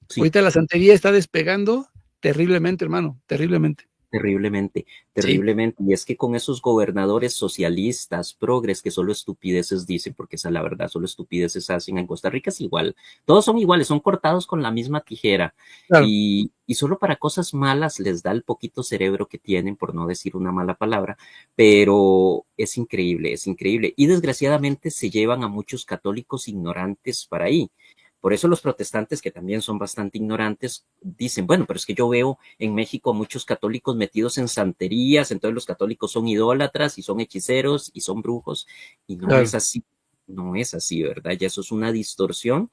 Sí,
Ahorita la santería está despegando terriblemente, hermano, terriblemente.
Terriblemente,
Sí,
terriblemente. Y es que con esos gobernadores socialistas, progres, que solo estupideces dicen, porque esa es la verdad, solo estupideces hacen en Costa Rica, es igual. Todos son iguales, son cortados con la misma tijera.
claro.
Y solo para cosas malas les da el poquito cerebro que tienen, por no decir una mala palabra, pero es increíble, es increíble. Y desgraciadamente se llevan a muchos católicos ignorantes para ahí. Por eso los protestantes, que también son bastante ignorantes, dicen, bueno, pero es que yo veo en México muchos católicos metidos en santerías, entonces los católicos son idólatras y son hechiceros y son brujos, y no es
Claro.
así, no es así, ¿verdad? Ya eso es una distorsión,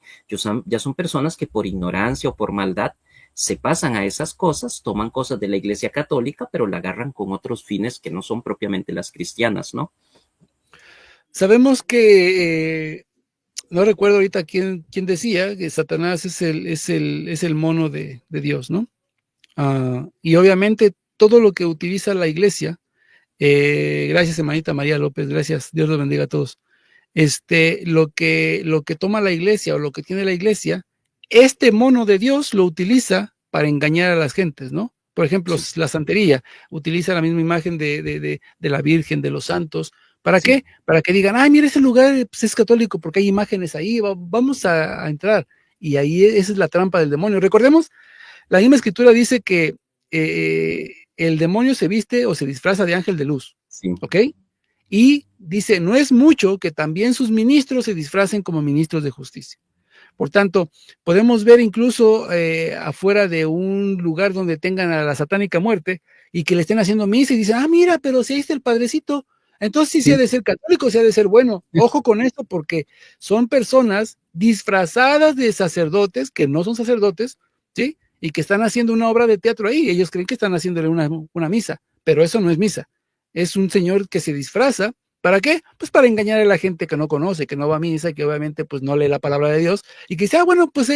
ya son personas que por ignorancia o por maldad se pasan a esas cosas, toman cosas de la Iglesia Católica, pero la agarran con otros fines que no son propiamente las cristianas, ¿no?
Sabemos que, no recuerdo ahorita quién decía que Satanás es el mono de Dios, ¿no? Y obviamente todo lo que utiliza la iglesia, gracias hermanita María López, gracias, Dios los bendiga a todos. Lo que toma la iglesia o lo que tiene la iglesia, este mono de Dios lo utiliza para engañar a las gentes, ¿no? Por ejemplo,
Sí,
la santería utiliza la misma imagen de la Virgen, de los santos. ¿Para
sí,
qué? Para que digan, ay, mira, ese lugar pues, es católico porque hay imágenes ahí, vamos a entrar. Y ahí esa es la trampa del demonio. Recordemos, la misma escritura dice que el demonio se viste o se disfraza de ángel de luz,
sí,
¿ok? Y dice, no es mucho que también sus ministros se disfracen como ministros de justicia. Por tanto, podemos ver incluso afuera de un lugar donde tengan a la satánica muerte y que le estén haciendo misa y dicen, ah, mira, pero si ahí está el padrecito, entonces sí se ha
sí,
de ser católico, se ha de ser bueno. Ojo con esto porque son personas disfrazadas de sacerdotes que no son sacerdotes, ¿sí? Y que están haciendo una obra de teatro ahí. Ellos creen que están haciéndole una misa, pero eso no es misa. Es un señor que se disfraza. ¿Para qué? Pues para engañar a la gente que no conoce, que no va a misa y que obviamente pues no lee la palabra de Dios y que sea, bueno, pues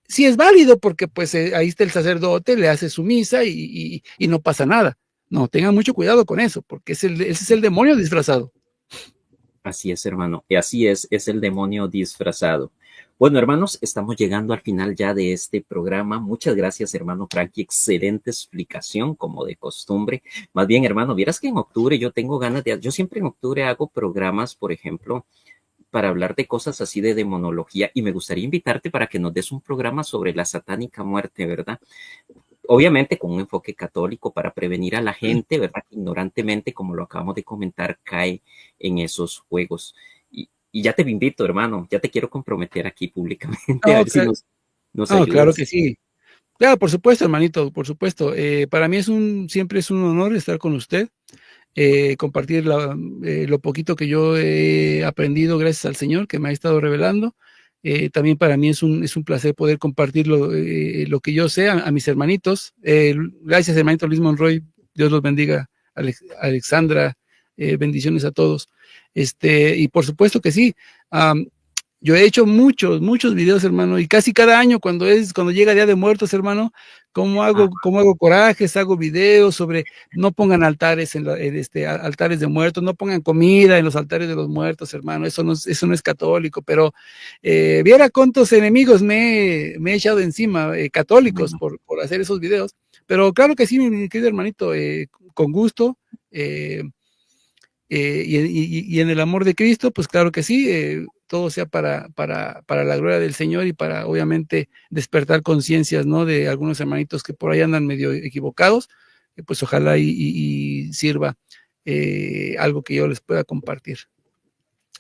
sí es válido porque pues ahí está el sacerdote, le hace su misa y no pasa nada. No, tengan mucho cuidado con eso, porque ese es el demonio disfrazado.
así es, hermano. Y así es el demonio disfrazado. Bueno, hermanos, estamos llegando al final ya de este programa. Muchas gracias, hermano Frankie. Excelente explicación, como de costumbre. Más bien, hermano, vieras que en octubre yo tengo ganas de... Yo siempre en octubre hago programas, por ejemplo, para hablar de cosas así de demonología y me gustaría invitarte para que nos des un programa sobre la satánica muerte, ¿verdad? Obviamente con un enfoque católico para prevenir a la gente, ¿verdad? Que ignorantemente, como lo acabamos de comentar, cae en esos juegos. Y ya te invito, hermano, ya te quiero comprometer aquí públicamente a
No,
ver si nos
no, claro que
ayudas.
sí. Claro, por supuesto, hermanito, por supuesto. Para mí siempre es un honor estar con usted, compartir lo poquito que yo he aprendido gracias al Señor que me ha estado revelando. También para mí es un placer poder compartir lo que yo sé a mis hermanitos. Gracias, hermanito Luis Monroy. Dios los bendiga. Alexandra, bendiciones a todos. Y por supuesto que sí. Yo he hecho muchos videos, hermano, y casi cada año cuando llega Día de Muertos, hermano,
Ah,
cómo hago corajes, hago videos sobre no pongan altares altares de muertos, no pongan comida en los altares de los muertos, hermano, eso no es católico, pero viera cuántos enemigos me he echado encima, católicos,
bueno,
por hacer esos videos. Pero claro que sí, mi querido hermanito, con gusto. Y en el amor de Cristo, pues claro que sí, todo sea para la gloria del Señor y para obviamente despertar conciencias, ¿no? De algunos hermanitos que por ahí andan medio equivocados, pues ojalá y sirva algo que yo les pueda compartir.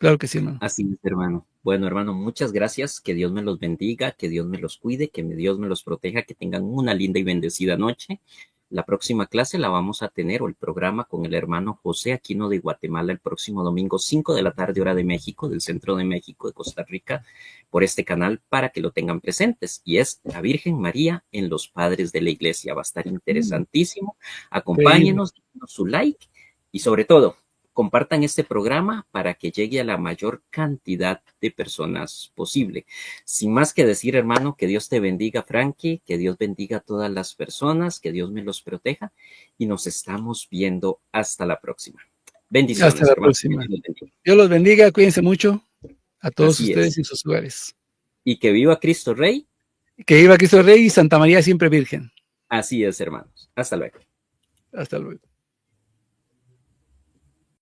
Claro que sí, hermano.
así es, hermano. Bueno, hermano, muchas gracias. Que Dios me los bendiga, que Dios me los cuide, Dios me los proteja, que tengan una linda y bendecida noche. La próxima clase la vamos a tener, o el programa, con el hermano José Aquino de Guatemala, el próximo domingo, 5 de la tarde, hora de México, del centro de México, de Costa Rica, por este canal, para que lo tengan presentes. Y es la Virgen María en los Padres de la Iglesia. Va a estar interesantísimo.
Increíble.
Acompáñenos, denos su like y sobre todo, compartan este programa para que llegue a la mayor cantidad de personas posible. Sin más que decir, hermano, que Dios te bendiga, Frankie, que Dios bendiga a todas las personas, que Dios me los proteja y nos estamos viendo hasta la próxima.
Hasta
Bendiciones,
la
hermano.
próxima.
Que Dios los bendiga.
Dios los bendiga, cuídense mucho a todos
Así
ustedes
es.
y sus hogares.
Y que viva Cristo Rey.
Que viva Cristo Rey y Santa María siempre Virgen.
Así es, hermanos. Hasta luego.
Hasta luego.